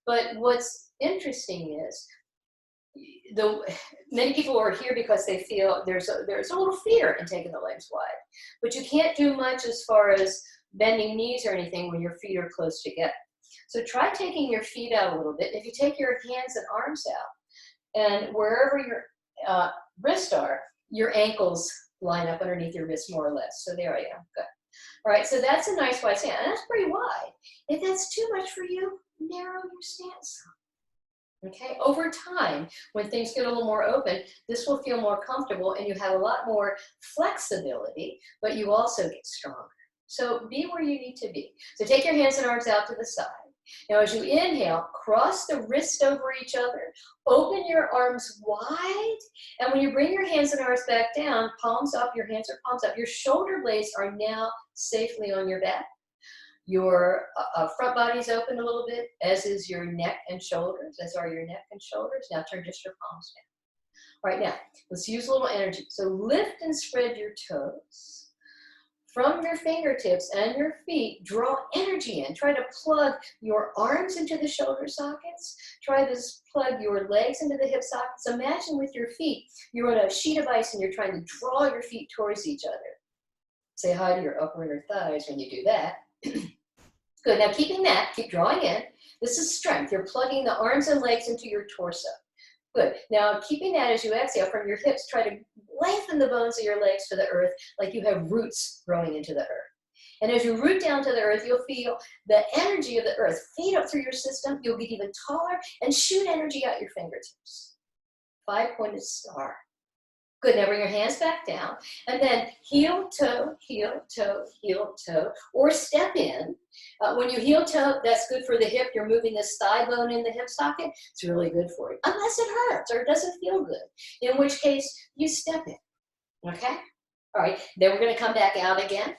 But what's interesting is many people are here because they feel there's a little fear in taking the legs wide. But you can't do much as far as bending knees or anything when your feet are close together. So try taking your feet out a little bit. If you take your hands and arms out, and wherever your wrists are, your ankles line up underneath your wrists more or less. So there I am. Good. All right, so that's a nice wide stance, and that's pretty wide. If that's too much for you, narrow your stance. Okay, over time, when things get a little more open, this will feel more comfortable and you have a lot more flexibility, but you also get stronger. So be where you need to be. So take your hands and arms out to the side. Now as you inhale, cross the wrists over each other, open your arms wide, and when you bring your hands and arms back down, palms up, your hands are palms up, your shoulder blades are now safely on your back. Your front body's open a little bit, as is your neck and shoulders, as are your neck and shoulders. Now turn just your palms down. All right, now let's use a little energy. So lift and spread your toes. From your fingertips and your feet, draw energy in. Try to plug your arms into the shoulder sockets. Try to plug your legs into the hip sockets. Imagine with your feet, you're on a sheet of ice and you're trying to draw your feet towards each other. Say hi to your upper inner thighs when you do that. Good, now keeping that, keep drawing in. This is strength. You're plugging the arms and legs into your torso. Good, now keeping that as you exhale from your hips, try to lengthen the bones of your legs to the earth like you have roots growing into the earth. And as you root down to the earth, you'll feel the energy of the earth feed up through your system. You'll get even taller and shoot energy out your fingertips. 5-pointed star. Good, now bring your hands back down and then heel, toe, or step in. When you heel toe, that's good for the hip. You're moving this thigh bone in the hip socket. It's really good for you, unless it hurts or it doesn't feel good, in which case you step in, okay? All right, then we're gonna come back out again.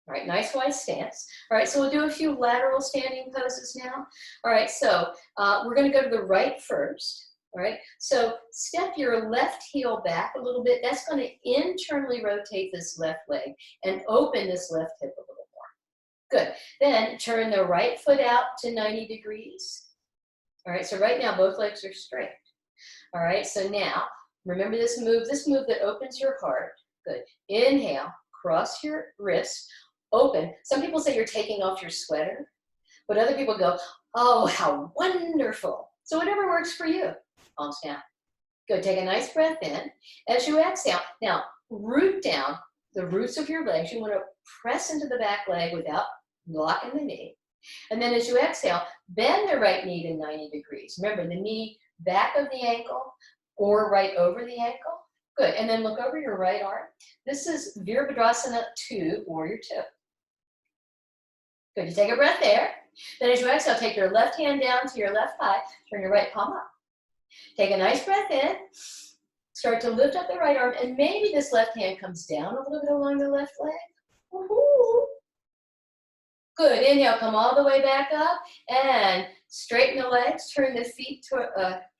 All right, nice wide stance. All right, so we'll do a few lateral standing poses now. All right, so we're gonna go to the right first. All right, so step your left heel back a little bit. That's going to internally rotate this left leg and open this left hip a little more. Good. Then turn the right foot out to 90 degrees. All right, so right now both legs are straight. All right, so now remember this move that opens your heart. Good. Inhale, cross your wrist, open. Some people say you're taking off your sweater, but other people go, oh, how wonderful. So whatever works for you. Palms down. Good, take a nice breath in. As you exhale, now root down the roots of your legs. You want to press into the back leg without locking the knee. And then as you exhale, bend the right knee to 90 degrees. Remember, the knee back of the ankle or right over the ankle. Good, and then look over your right arm. This is Virabhadrasana 2, Warrior 2. Good, you take a breath there. Then as you exhale, take your left hand down to your left thigh, turn your right palm up. Take a nice breath in, start to lift up the right arm, and maybe this left hand comes down a little bit along the left leg. Woohoo! Good, inhale, come all the way back up, and straighten the legs, turn the feet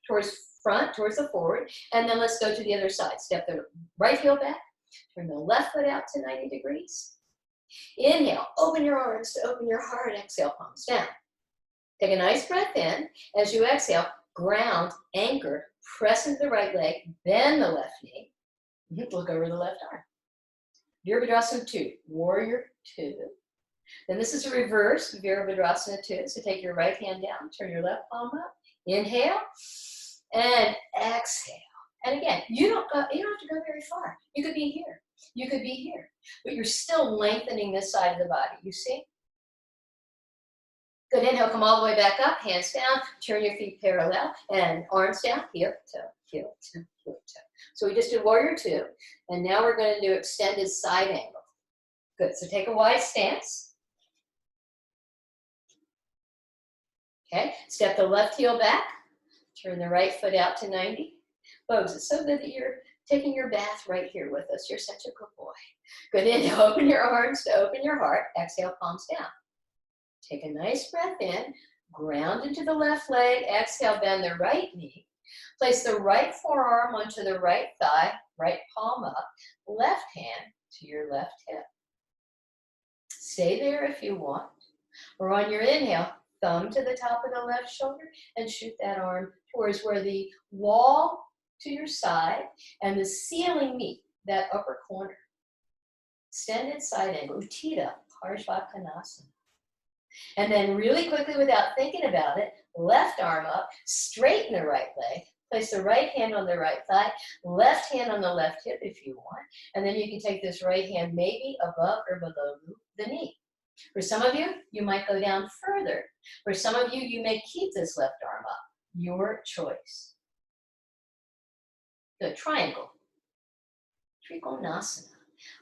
towards front, towards the forward, and then let's go to the other side. Step the right heel back, turn the left foot out to 90 degrees. Inhale, open your arms to open your heart, exhale, palms down. Take a nice breath in. As you exhale, ground, anchor, press into the right leg, bend the left knee, look over the left arm. Virabhadrasana 2, Warrior 2. Then this is a reverse Virabhadrasana 2. So take your right hand down, turn your left palm up, inhale, and exhale. And again, you don't have to go very far. You could be here. You could be here. But you're still lengthening this side of the body, you see? Good, inhale, come all the way back up, hands down, turn your feet parallel, and arms down, heel, toe, heel, toe, heel, toe. So we just did Warrior 2, and now we're going to do extended side angle. Good, so take a wide stance. Okay, step the left heel back, turn the right foot out to 90. Folks, it's so good that you're taking your bath right here with us. You're such a good boy. Good, inhale, open your arms to open your heart, exhale, palms down. Take a nice breath in, ground into the left leg, exhale, bend the right knee. Place the right forearm onto the right thigh, right palm up, left hand to your left hip. Stay there if you want. Or on your inhale, thumb to the top of the left shoulder and shoot that arm towards where the wall to your side and the ceiling meet, that upper corner. Extended side angle, Utthita Parsvakonasana. And then really quickly, without thinking about it, left arm up, straighten the right leg, place the right hand on the right thigh, left hand on the left hip if you want, and then you can take this right hand maybe above or below the knee. For some of you, you might go down further. For some of you, you may keep this left arm up. Your choice. Good. Triangle. Trikonasana.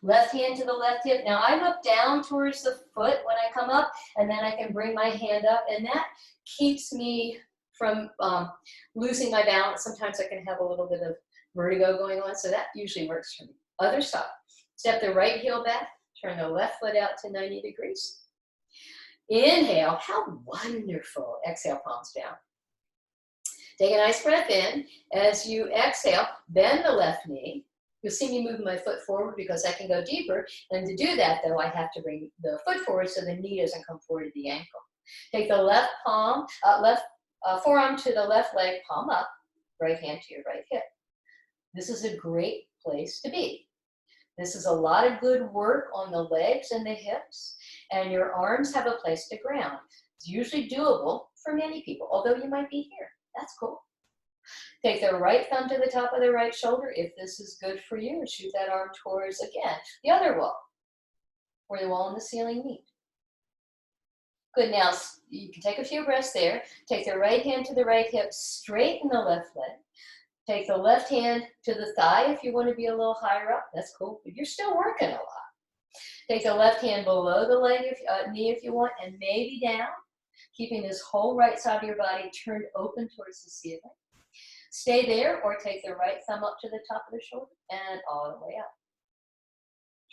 Left hand to the left hip. Now I look down towards the foot when I come up, and then I can bring my hand up, and that keeps me from losing my balance. Sometimes I can have a little bit of vertigo going on, so that usually works for me. Other side. Step the right heel back, turn the left foot out to 90 degrees. Inhale, how wonderful. Exhale, palms down. Take a nice breath in. As you exhale, bend the left knee. You'll see me moving my foot forward because I can go deeper. And to do that, though, I have to bring the foot forward so the knee doesn't come forward to the ankle. Take the left palm, forearm to the left leg, palm up, right hand to your right hip. This is a great place to be. This is a lot of good work on the legs and the hips, and your arms have a place to ground. It's usually doable for many people, although you might be here. That's cool. Take the right thumb to the top of the right shoulder if this is good for you, and shoot that arm towards, again, the other wall, where the wall and the ceiling meet. Good, now you can take a few breaths there. Take the right hand to the right hip, straighten the left leg. Take the left hand to the thigh if you want to be a little higher up. That's cool, but you're still working a lot. Take the left hand below the leg, knee if you want, and maybe down, keeping this whole right side of your body turned open towards the ceiling. Stay there, or take the right thumb up to the top of the shoulder and all the way up.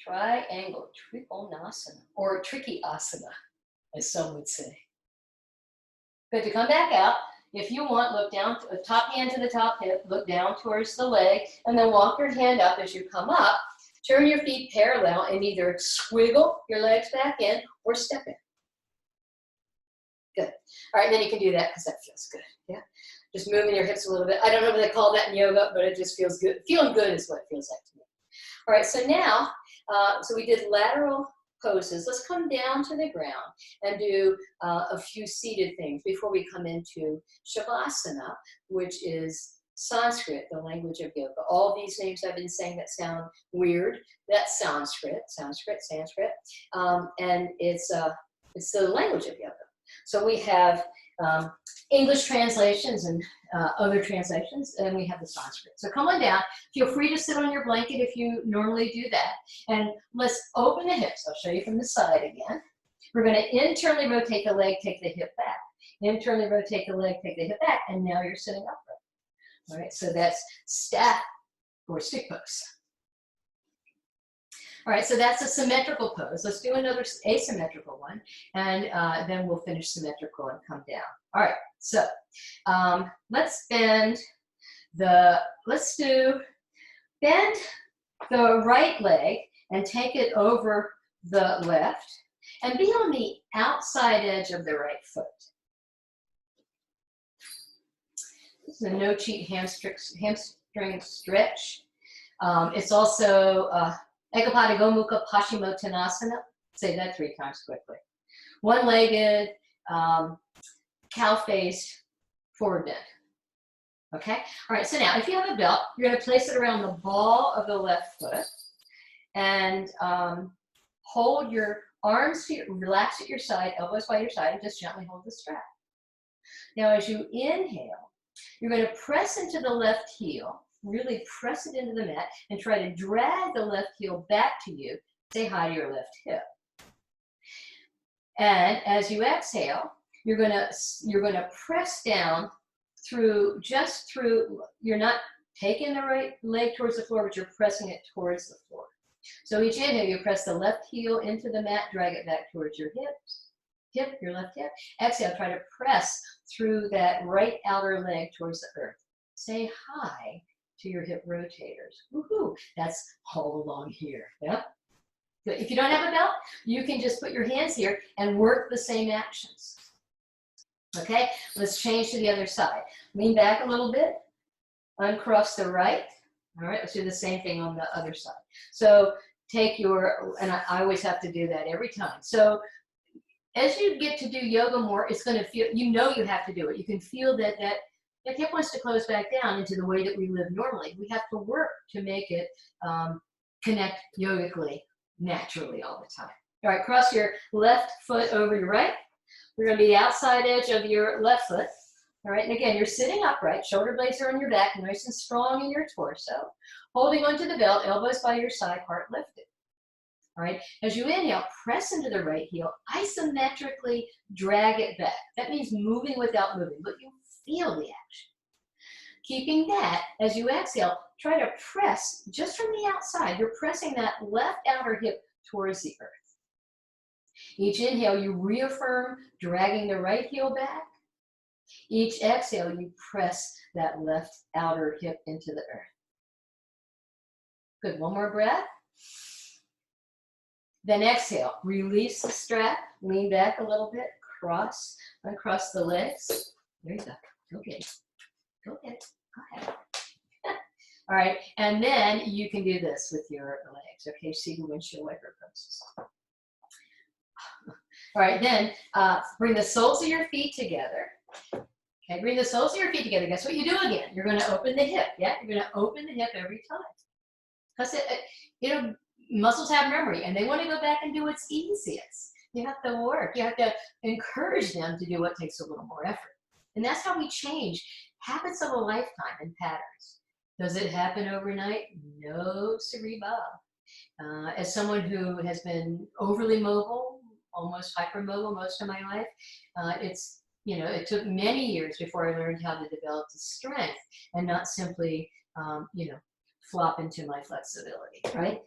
Triangle, Trikonasana, or tricky asana, as some would say. Good, to come back out. If you want, look down, top hand to the top hip, look down towards the leg, and then walk your hand up as you come up. Turn your feet parallel and either squiggle your legs back in or step in. Good. All right, then you can do that because that feels good. Yeah. Just moving your hips a little bit. I don't know what they call that in yoga, but it just feels good. Feeling good is what it feels like to me. All right, so now, so we did lateral poses. Let's come down to the ground and do a few seated things before we come into Shavasana, which is Sanskrit, the language of yoga. All these names I've been saying that sound weird, that's Sanskrit, and it's the language of yoga. So we have English translations and other translations, and we have the Sanskrit. So come on down. Feel free to sit on your blanket if you normally do that. And let's open the hips. I'll show you from the side again. We're going to internally rotate the leg, take the hip back. Internally rotate the leg, take the hip back, and now you're sitting upright. All right, so that's staff or stick pose. All right, so that's a symmetrical pose. Let's do another asymmetrical one, and then we'll finish symmetrical and come down. All right, so let's bend the right leg and take it over the left and be on the outside edge of the right foot. This is a no cheat hamstring stretch. It's also Ekapada Gomuka Paschimottanasana. Say that 3 times quickly. One-legged, cow-faced forward bend. Okay? All right, so now if you have a belt, you're going to place it around the ball of the left foot and hold your arms, relax at your side, elbows by your side, and just gently hold the strap. Now as you inhale, you're going to press into the left heel, really press it into the mat, and try to drag the left heel back to you. Say hi to your left hip. And as you exhale, you're going to press down through, you're not taking the right leg towards the floor, but you're pressing it towards the floor. So each inhale, you press the left heel into the mat, drag it back towards your your left hip. Exhale, try to press through that right outer leg towards the earth. say hi to your hip rotators. Woohoo! That's all along here. Yep. Good. If you don't have a belt, you can just put your hands here and work the same actions. Okay, let's change to the other side. Lean back a little bit, uncross the right. All right, let's do the same thing on the other side. So take your, and I always have to do that every time. So as you get to do yoga more, it's going to feel, you know you have to do it. You can feel that hip wants to close back down into the way that we live normally. We have to work to make it connect yogically, naturally all the time. All right, cross your left foot over your right. We're going to be the outside edge of your left foot. All right, and again, you're sitting upright, shoulder blades are on your back, nice and strong in your torso. Holding onto the belt, elbows by your side, heart lifted. All right, as you inhale, press into the right heel, isometrically drag it back. That means moving without moving, but you feel the action. Keeping that, as you exhale, try to press just from the outside. You're pressing that left outer hip towards the earth. Each inhale, you reaffirm, dragging the right heel back. Each exhale, you press that left outer hip into the earth. Good, one more breath. Then exhale, release the strap, lean back a little bit, uncross the legs. There you go, go get it, go get it, go ahead. All right, and then you can do this with your legs, okay? See the windshield wiper poses. All right, then bring the soles of your feet together. Okay, bring the soles of your feet together. Guess what you do again? You're going to open the hip, yeah? You're going to open the hip every time. Because muscles have memory, and they want to go back and do what's easiest. You have to work. You have to encourage them to do what takes a little more effort. And that's how we change habits of a lifetime and patterns. Does it happen overnight? No, siree bob. As someone who has been overly mobile, almost hypermobile most of my life, it took many years before I learned how to develop the strength and not simply, flop into my flexibility, right?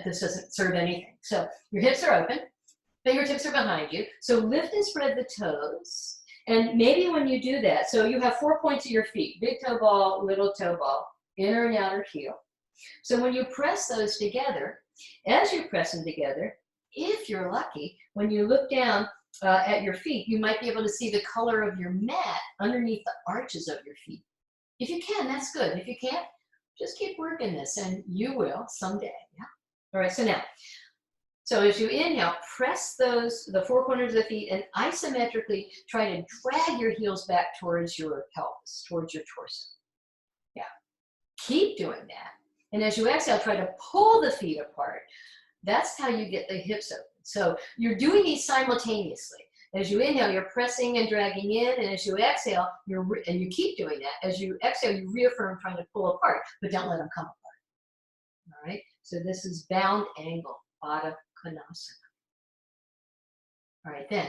This doesn't serve anything. So your hips are open, fingertips are behind you. So lift and spread the toes. And maybe when you do that, so you have 4 points of your feet, big toe ball, little toe ball, inner and outer heel. So when you press those together, as you press them together, if you're lucky, when you look down at your feet, you might be able to see the color of your mat underneath the arches of your feet. If you can, that's good. If you can't, just keep working this, and you will someday. Yeah. All right, so as you inhale, press the 4 corners of the feet and isometrically try to drag your heels back towards your pelvis, towards your torso. Yeah. Keep doing that. And as you exhale, try to pull the feet apart. That's how you get the hips open. So you're doing these simultaneously. As you inhale, you're pressing and dragging in, and as you exhale, and you keep doing that. As you exhale, you reaffirm trying to pull apart, but don't let them come apart. All right? So this is bound angle, Baddha Konasana. All right, then,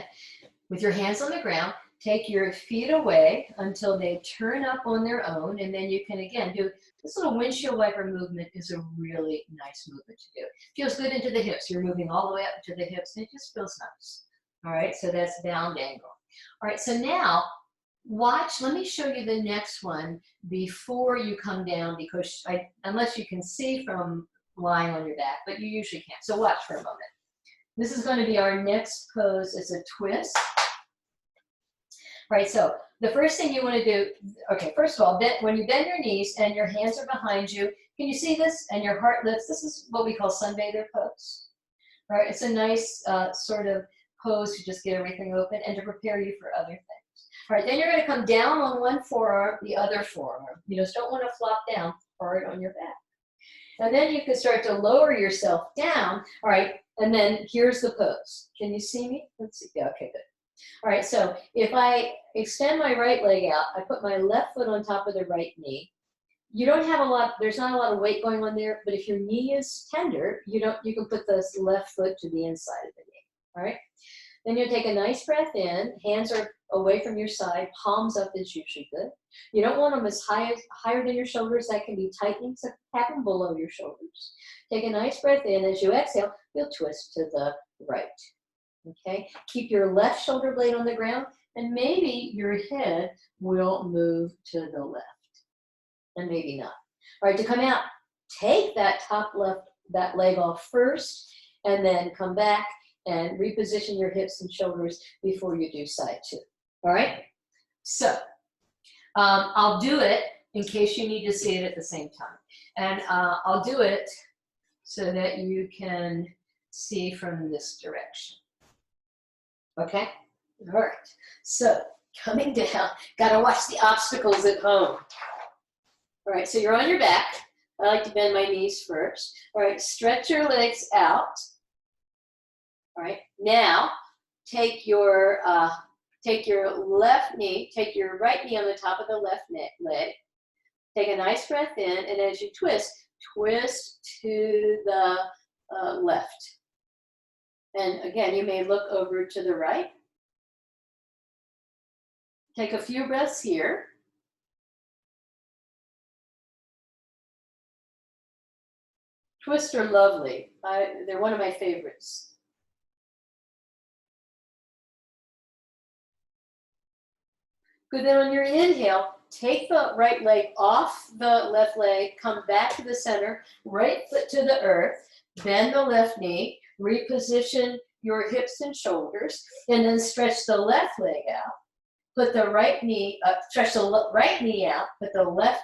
with your hands on the ground, take your feet away until they turn up on their own, and then you can, again, do this little windshield wiper movement is a really nice movement to do. Feels good into the hips. You're moving all the way up to the hips, and it just feels nice. All right, so that's bound angle. All right, so now watch, let me show you the next one before you come down, because unless you can see from lying on your back, but you usually can't. So watch for a moment. This is going to be our next pose. It's a twist. All right, so the first thing you want to do, okay, first of all, when you bend your knees and your hands are behind you, can you see this? And your heart lifts. This is what we call sunbather pose. All right, it's a nice sort of pose to just get everything open and to prepare you for other things. All right, then you're going to come down on one forearm, the other forearm. You just don't want to flop down hard on your back. And then you can start to lower yourself down. All right, and then here's the pose. Can you see me? Let's see. Yeah, okay, good. All right, so if I extend my right leg out, I put my left foot on top of the right knee. You don't have a lot, there's not a lot of weight going on there, but if your knee is tender, you can put this left foot to the inside of the knee. All right, then you'll take a nice breath in, hands are away from your side, palms up is usually good. You don't want them as higher than your shoulders, that can be tightening, so have them below your shoulders. Take a nice breath in, as you exhale, you'll twist to the right. Okay, keep your left shoulder blade on the ground, and maybe your head will move to the left. and maybe not. All right, to come out, take that top left, that leg off first, and then come back and reposition your hips and shoulders before you do side 2. All right? So, I'll do it in case you need to see it at the same time. And I'll do it so that you can see from this direction. Okay? All right. So, coming down, gotta watch the obstacles at home. All right, so you're on your back. I like to bend my knees first. All right, stretch your legs out. All right, now take your left knee, take your right knee on the top of the left leg. Take a nice breath in, and as you twist, twist to the left. And again, you may look over to the right. Take a few breaths here. Twists are lovely. They're one of my favorites. Good, then on your inhale, take the right leg off the left leg, come back to the center, right foot to the earth, bend the left knee, reposition your hips and shoulders, and then stretch the left leg out. Put the right knee up, stretch the right knee out, put the left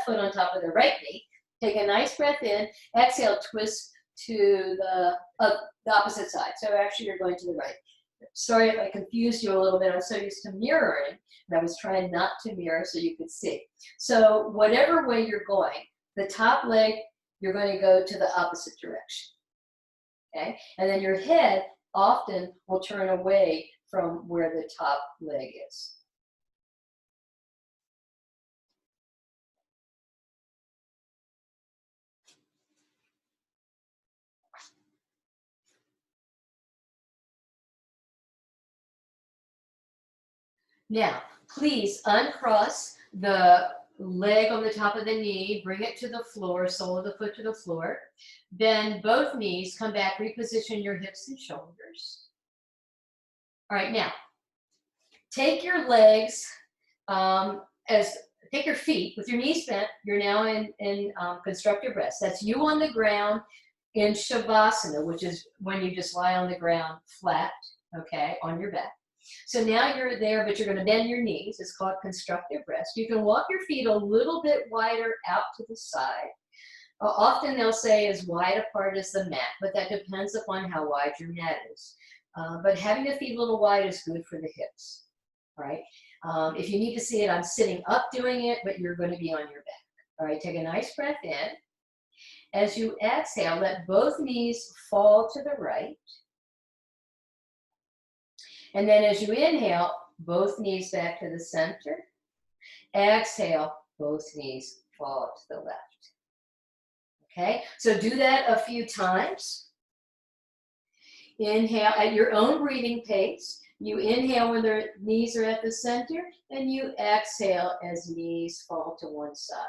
foot on top of the right knee. Take a nice breath in, exhale, twist to the opposite side. So actually you're going to the right. Sorry if I confused you a little bit. I'm so used to mirroring, and I was trying not to mirror so you could see. So whatever way you're going, the top leg, you're going to go to the opposite direction. Okay? And then your head often will turn away from where the top leg is. Now, please uncross the leg on the top of the knee, bring it to the floor, sole of the foot to the floor. Bend both knees, come back, reposition your hips and shoulders. All right, now, take your legs, take your feet with your knees bent. You're now in constructive rest. That's you on the ground in Shavasana, which is when you just lie on the ground flat, okay, on your back. So now you're there, but you're going to bend your knees. It's called constructive rest. You can walk your feet a little bit wider out to the side. Often they'll say as wide apart as the mat, but that depends upon how wide your mat is. But having the feet a little wide is good for the hips, right? If you need to see it, I'm sitting up doing it, but you're going to be on your back. All right, take a nice breath in. As you exhale, let both knees fall to the right. And then as you inhale, both knees back to the center. Exhale, both knees fall to the left. Okay, so do that a few times. Inhale at your own breathing pace. You inhale when the knees are at the center, and you exhale as knees fall to one side.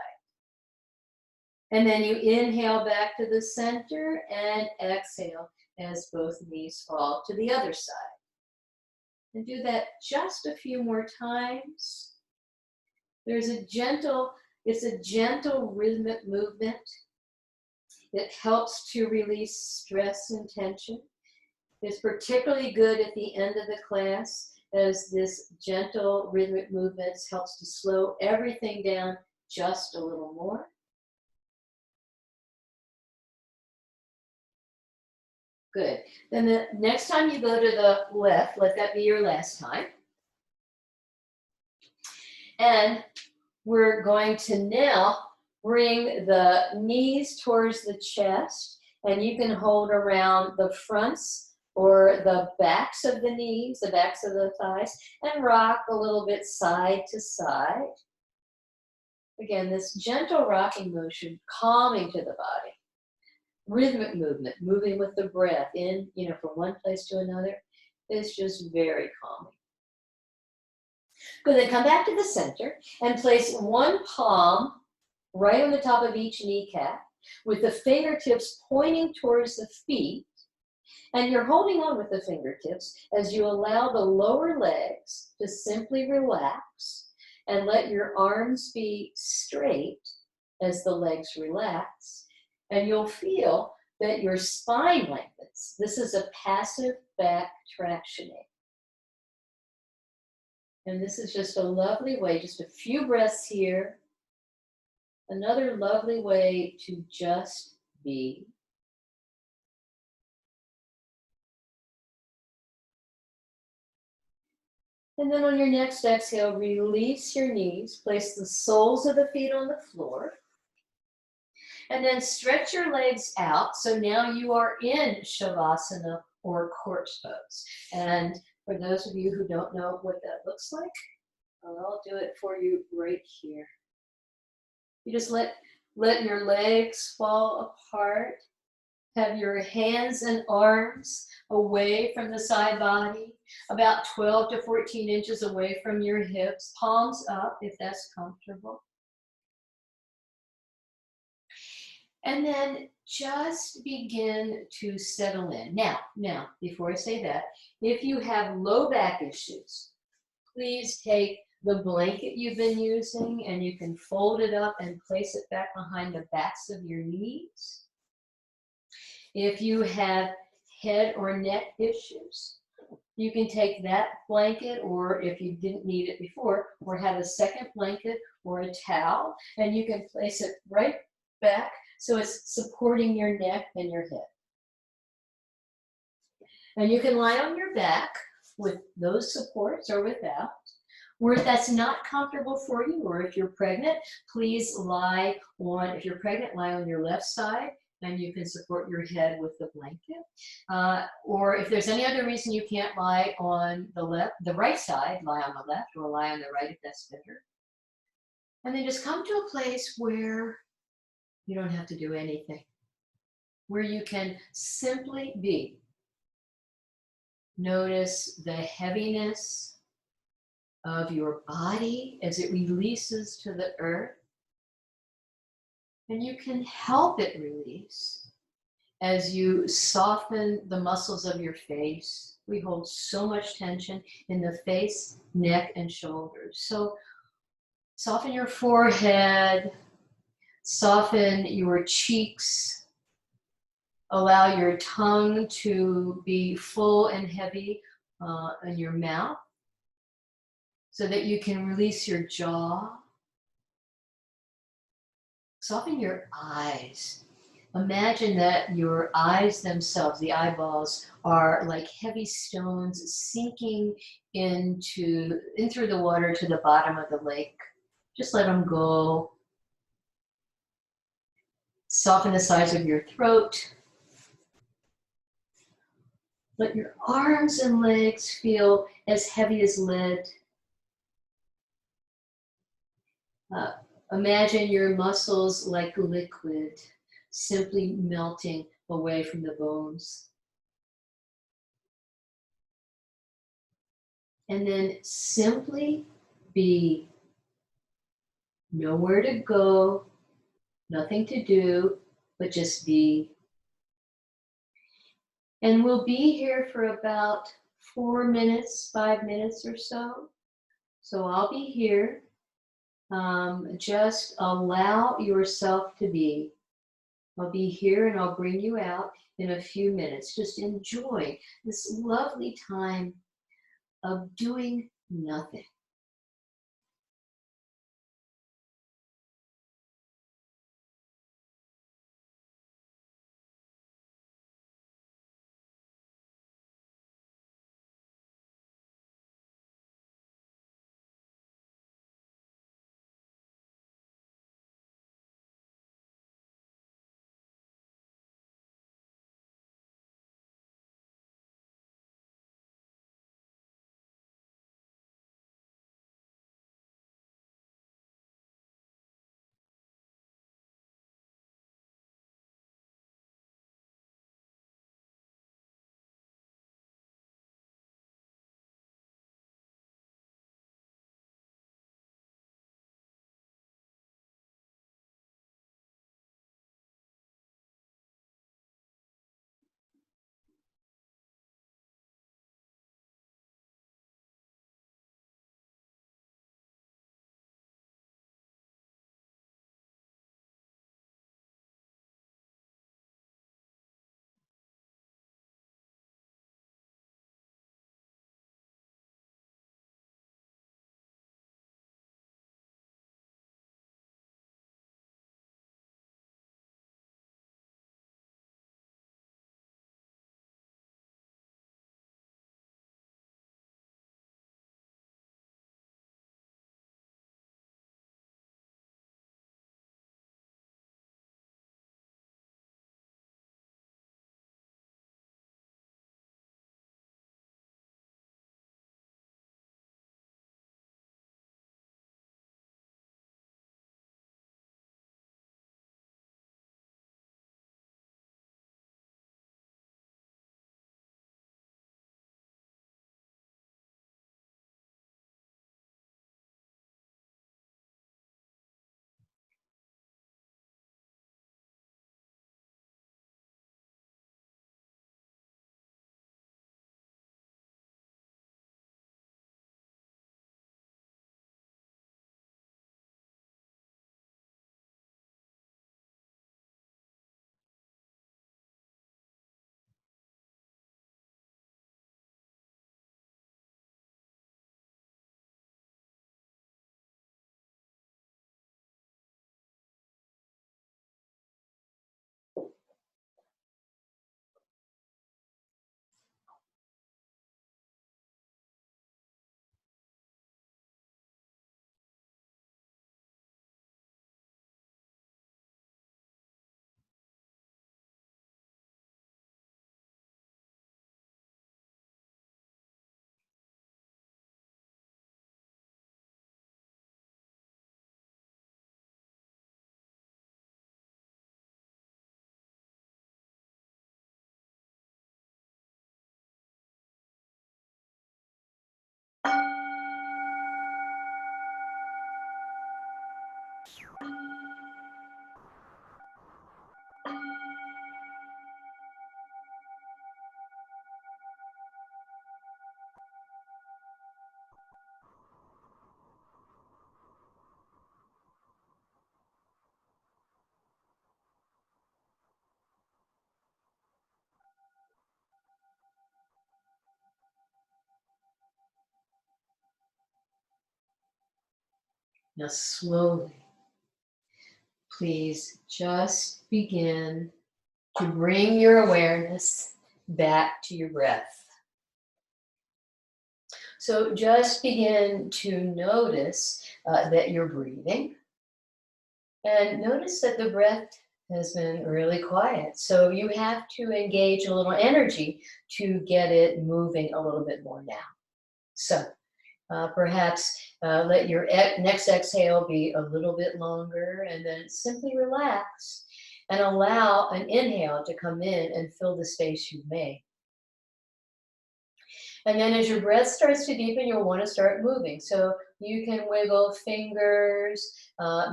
And then you inhale back to the center and exhale as both knees fall to the other side. And do that just a few more times. It's a gentle rhythmic movement. It helps to release stress and tension. It's particularly good at the end of the class, as this gentle rhythmic movement helps to slow everything down just a little more. Good. Then the next time you go to the left, let that be your last time. And we're going to now bring the knees towards the chest, and you can hold around the fronts or the backs of the knees, the backs of the thighs, and rock a little bit side to side. Again, this gentle rocking motion, calming to the body. Rhythmic movement, moving with the breath in, from one place to another, is just very calming. Good, then come back to the center and place one palm right on the top of each kneecap with the fingertips pointing towards the feet. And you're holding on with the fingertips as you allow the lower legs to simply relax. and let your arms be straight as the legs relax. And you'll feel that your spine lengthens. This is a passive back tractioning. And this is just a lovely way, just a few breaths here. Another lovely way to just be. And then on your next exhale, release your knees. Place the soles of the feet on the floor. And then stretch your legs out. So now you are in Shavasana or corpse pose. And for those of you who don't know what that looks like, I'll do it for you right here. You just let your legs fall apart. Have your hands and arms away from the side body, about 12 to 14 inches away from your hips, palms up if that's comfortable. And then just begin to settle in. Now, before I say that, if you have low back issues, please take the blanket you've been using and you can fold it up and place it back behind the backs of your knees. If you have head or neck issues, you can take that blanket, or if you didn't need it before, or have a second blanket or a towel, and you can place it right back so it's supporting your neck and your head. And you can lie on your back with those supports or without. Or if that's not comfortable for you, or if you're pregnant, please lie on, if you're pregnant, lie on your left side, and you can support your head with the blanket. Or if there's any other reason you can't lie on the right side, lie on the left, or lie on the right if that's better. And then just come to a place where you don't have to do anything, where you can simply be. Notice the heaviness of your body as it releases to the earth. And you can help it release as you soften the muscles of your face. We hold so much tension in the face, neck, and shoulders. So soften your forehead, soften your cheeks, allow your tongue to be full and heavy in your mouth so that you can release your jaw. Soften your eyes. Imagine that your eyes themselves, the eyeballs, are like heavy stones sinking in through the water to the bottom of the lake. Just let them go. Soften the sides of your throat. Let your arms and legs feel as heavy as lead. Imagine your muscles like liquid, simply melting away from the bones. And then simply be. Nowhere to go, nothing to do, but just be. And we'll be here for about 4 minutes, 5 minutes or so. So I'll be here. Just allow yourself to be. I'll be here and I'll bring you out in a few minutes. Just enjoy this lovely time of doing nothing. Now slowly, please just begin to bring your awareness back to your breath. So just begin to notice that you're breathing, and notice that the breath has been really quiet. So you have to engage a little energy to get it moving a little bit more now. So perhaps let your next exhale be a little bit longer, and then simply relax and allow an inhale to come in and fill the space you've made. And then as your breath starts to deepen, you'll want to start moving. So you can wiggle fingers,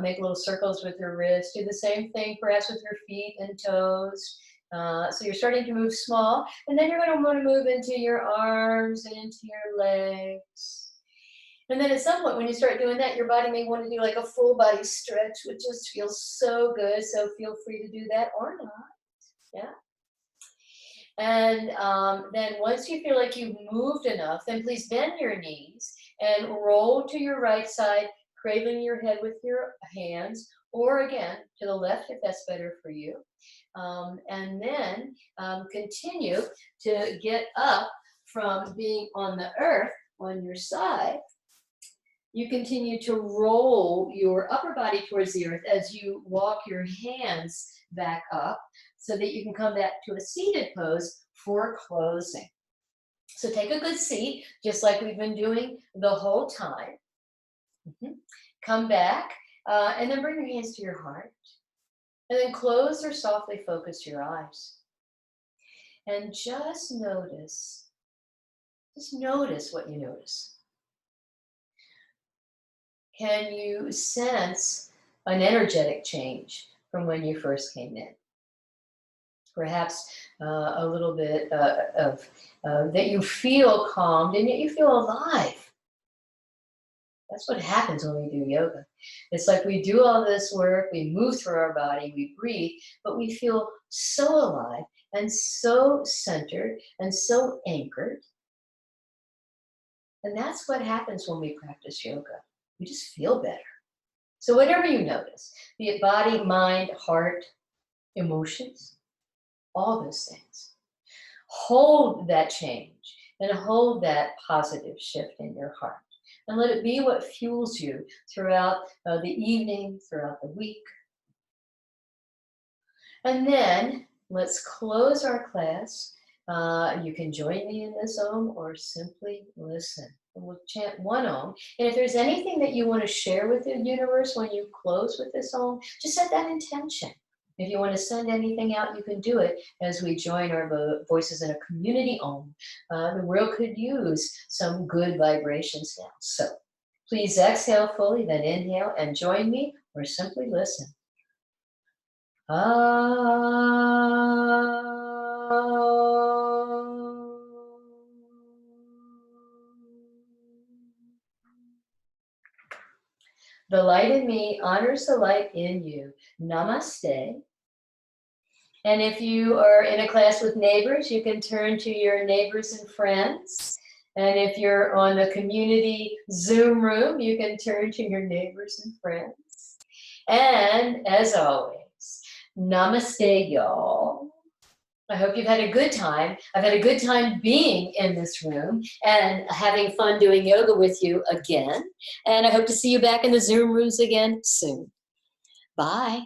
make little circles with your wrists, do the same thing perhaps with your feet and toes. So you're starting to move small, and then you're going to want to move into your arms and into your legs. And then at some point when you start doing that, your body may want to do like a full body stretch, which just feels so good. So feel free to do that or not. Yeah. And then once you feel like you've moved enough, then please bend your knees and roll to your right side, cradling your head with your hands, or again, to the left if that's better for you. And then continue to get up from being on the earth on your side. You continue to roll your upper body towards the earth as you walk your hands back up so that you can come back to a seated pose for closing. So take a good seat, just like we've been doing the whole time. Come back, and then bring your hands to your heart. And then close or softly focus your eyes. And just notice what you notice. Can you sense an energetic change from when you first came in? Perhaps a little bit of that you feel calmed and yet you feel alive. That's what happens when we do yoga. It's like we do all this work, we move through our body, we breathe, but we feel so alive and so centered and so anchored. And that's what happens when we practice yoga. We just feel better. So whatever you notice, be it body, mind, heart, emotions, all those things, hold that change and hold that positive shift in your heart. And let it be what fuels you throughout the evening, throughout the week. And then let's close our class. You can join me in this Om or simply listen. And we'll chant one Om. And if there's anything that you want to share with the universe when you close with this Om, just set that intention. If you want to send anything out, you can do it as we join our voices in a community Om. The world could use some good vibrations now. So please exhale fully, then inhale and join me or simply listen. The light in me honors the light in you. Namaste. And if you are in a class with neighbors, you can turn to your neighbors and friends. And if you're on a community Zoom room, you can turn to your neighbors and friends. And as always, namaste, y'all. I hope you've had a good time. I've had a good time being in this room and having fun doing yoga with you again. And I hope to see you back in the Zoom rooms again soon. Bye.